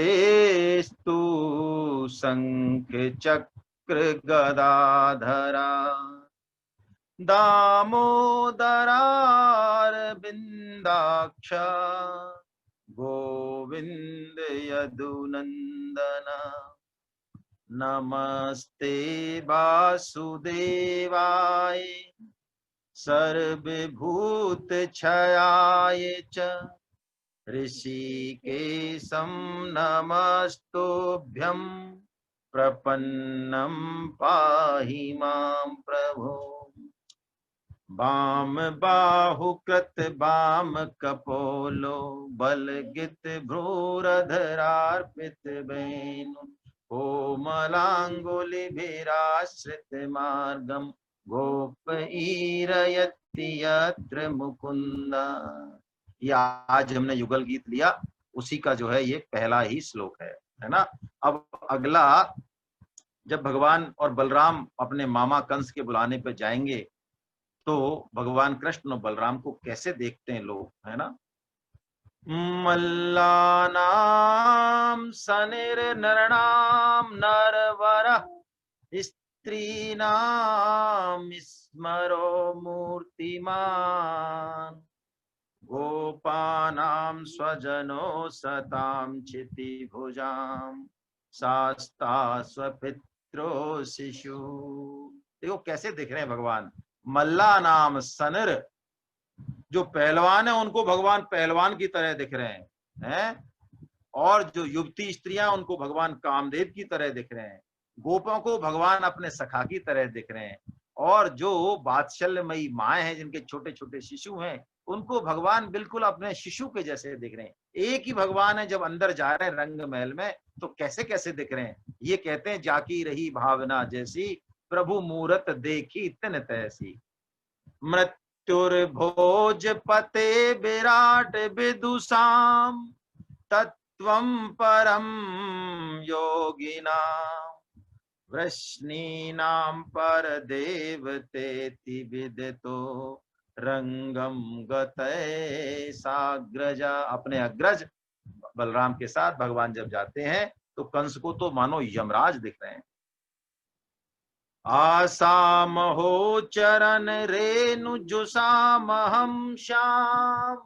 शंख चक्र गदाधरा दामोदरारविन्दाक्ष गोविंद यदुनंदन नमस्ते वासुदेवाय सर्वभूतक्षयाय च ऋषिकेशं नमस्तुभ्यं प्रपन्नं पाहि मां प्रभो। वाम बाहुकृत वाम कपोलो बलगित भ्रूरधरार्पित वेणु कोमलांगुलिभिराश्रित मार्गम गोपईरयति यत्र मुकुंद। ये आज हमने युगल गीत लिया, उसी का जो है ये पहला ही श्लोक है ना? अब अगला, जब भगवान और बलराम अपने मामा कंस के बुलाने पर जाएंगे, तो भगवान कृष्ण और बलराम को कैसे देखते हैं लोग, है ना? मल्लानां सनिर्नराणां नरवरः स्त्रीणां स्मरो मूर्तिमान् गोपानां स्वजनो सतां क्षितिभुजां शास्ता स्वपित्रो शिशु। देखो कैसे दिख रहे हैं भगवान। मल्ला नाम सनर, जो पहलवान है उनको भगवान पहलवान की तरह दिख रहे हैं, और जो युवती स्त्रियां उनको भगवान कामदेव की तरह दिख रहे हैं, गोपों को भगवान अपने सखा की तरह दिख रहे हैं, और जो वात्सल्यमयी माएँ हैं जिनके छोटे छोटे शिशु हैं, उनको भगवान बिल्कुल अपने शिशु के जैसे दिख रहे हैं। एक ही भगवान है, जब अंदर जा रहे हैं रंग महल में तो कैसे कैसे दिख रहे हैं। ये कहते हैं जाकी रही भावना जैसी, प्रभु मूरत देखी तिन तैसी। मृत्युर्भोजपते विराट विदुषाम तत्वं परम योगिनां वृष्णीनां परदेवतेति विदितो रंगम गतये साग्रजा। अपने अग्रज बलराम के साथ भगवान जब जाते हैं तो कंस को तो मानो यमराज दिख रहे हैं। आसामहो चरण रेणु जुषामहं श्याम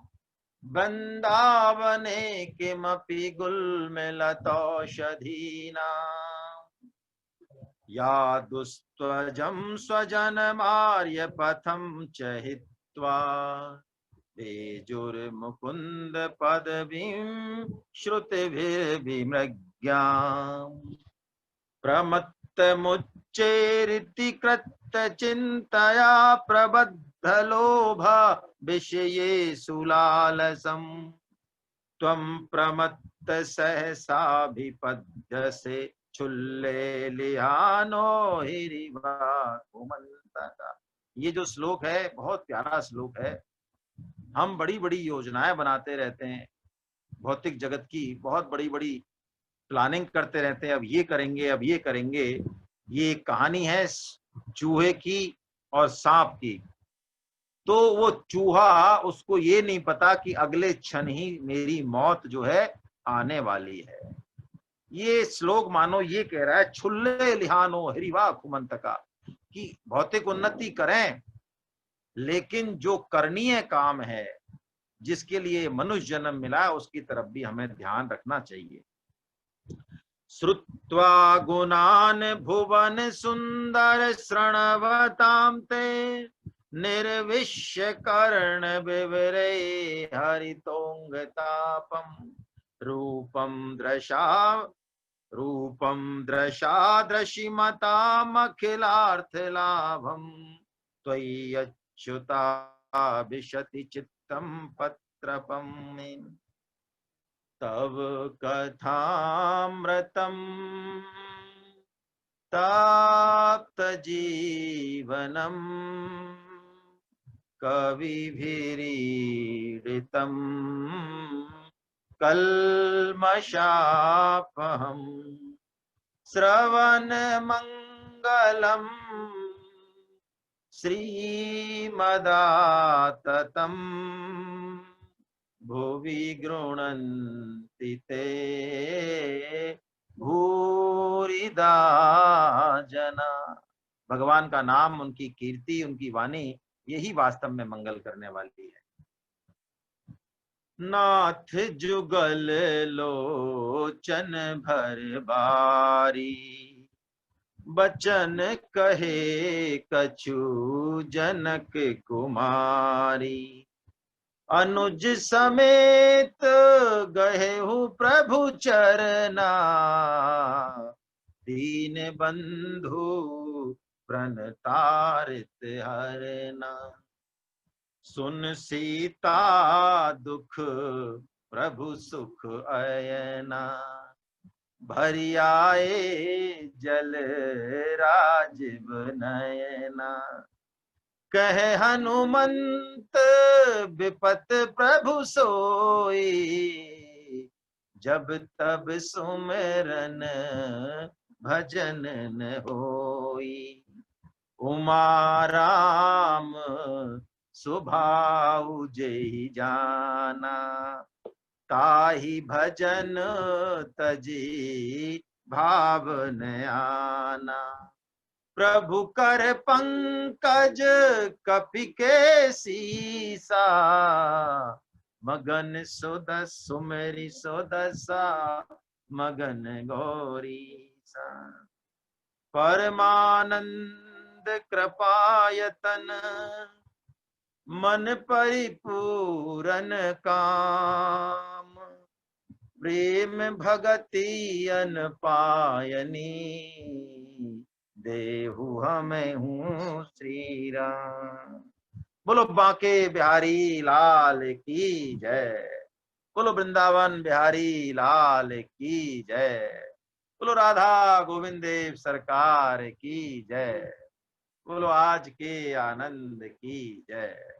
वृंदावने किमपि गुल्मलतौषधीनां या दुस्त्वजं स्वजनमार्य पथं च हित्वा भेजुर्मुकुन्द पदवीं श्रुतिभिर्विमृग्याम् प्रमत्तमुच्चैरिति कृतचिन्तया प्रबद्धलोभा विषयेषु लालसम् त्वं प्रमत्त सहसाभिपद्यसे चुल्लेलिहानो हिरिवा कुमंतका। ये जो श्लोक है बहुत प्यारा श्लोक है। हम बड़ी बड़ी योजनाएं बनाते रहते हैं, भौतिक जगत की बहुत बड़ी बड़ी प्लानिंग करते रहते हैं, अब ये करेंगे अब ये करेंगे। ये एक कहानी है चूहे की और सांप की। तो वो चूहा, उसको ये नहीं पता कि अगले क्षण ही मेरी मौत जो है आने वाली है। ये श्लोक मानो ये कह रहा है, छुल्ले लिहानो हरिवा कुमंतका, कि भौतिक उन्नति करें लेकिन जो करणीय काम है, जिसके लिए मनुष्य जन्म मिला है, उसकी तरफ भी हमें ध्यान रखना चाहिए। श्रुत्वा गुणान भुवन सुंदर श्रणवतां ते निर्विश्य कर्ण विवरे हरितोंगतापम रूपम दृशादृशिमतामखिलार्थ लाभम त्वय्यच्युता विशति चित्तम पत्रपम तव कथामृतम ताप्त जीवनम कविभिरीडितम कल्मषापहम श्रवण मंगलम श्रीमदाततम भुवि गृह्णन्ति ते भूरिदा जना। भगवान का नाम, उनकी कीर्ति, उनकी वाणी, यही वास्तव में मंगल करने वाली है। नाथ जुगल लोचन भर बारी बचन कहे कछु जनक कुमारी अनुज समेत गहेहु प्रभु चरना दीन बंधु प्रणतारित हरना सुन सीता दुख प्रभु सुख अयना भरी आए जल राजीव नयना कहे हनुमंत विपत प्रभु सोई जब तब सुमिरन भजन न होई उमा राम सुभाऊ जय जाना ताहि भजन तजी भाव न आना प्रभु कर पंकज कपि के सीसा मगन सुदस सुमेरी सुदसा मगन गौरी सा परमानंद कृपायतन मन परिपूरन काम प्रेम भगति अन पायनी देहु हमें हूँ श्री राम। बोलो बांके बिहारी लाल की जय। बोलो वृंदावन बिहारी लाल की जय। बोलो राधा गोविंद देव सरकार की जय। बोलो आज के आनंद की जय।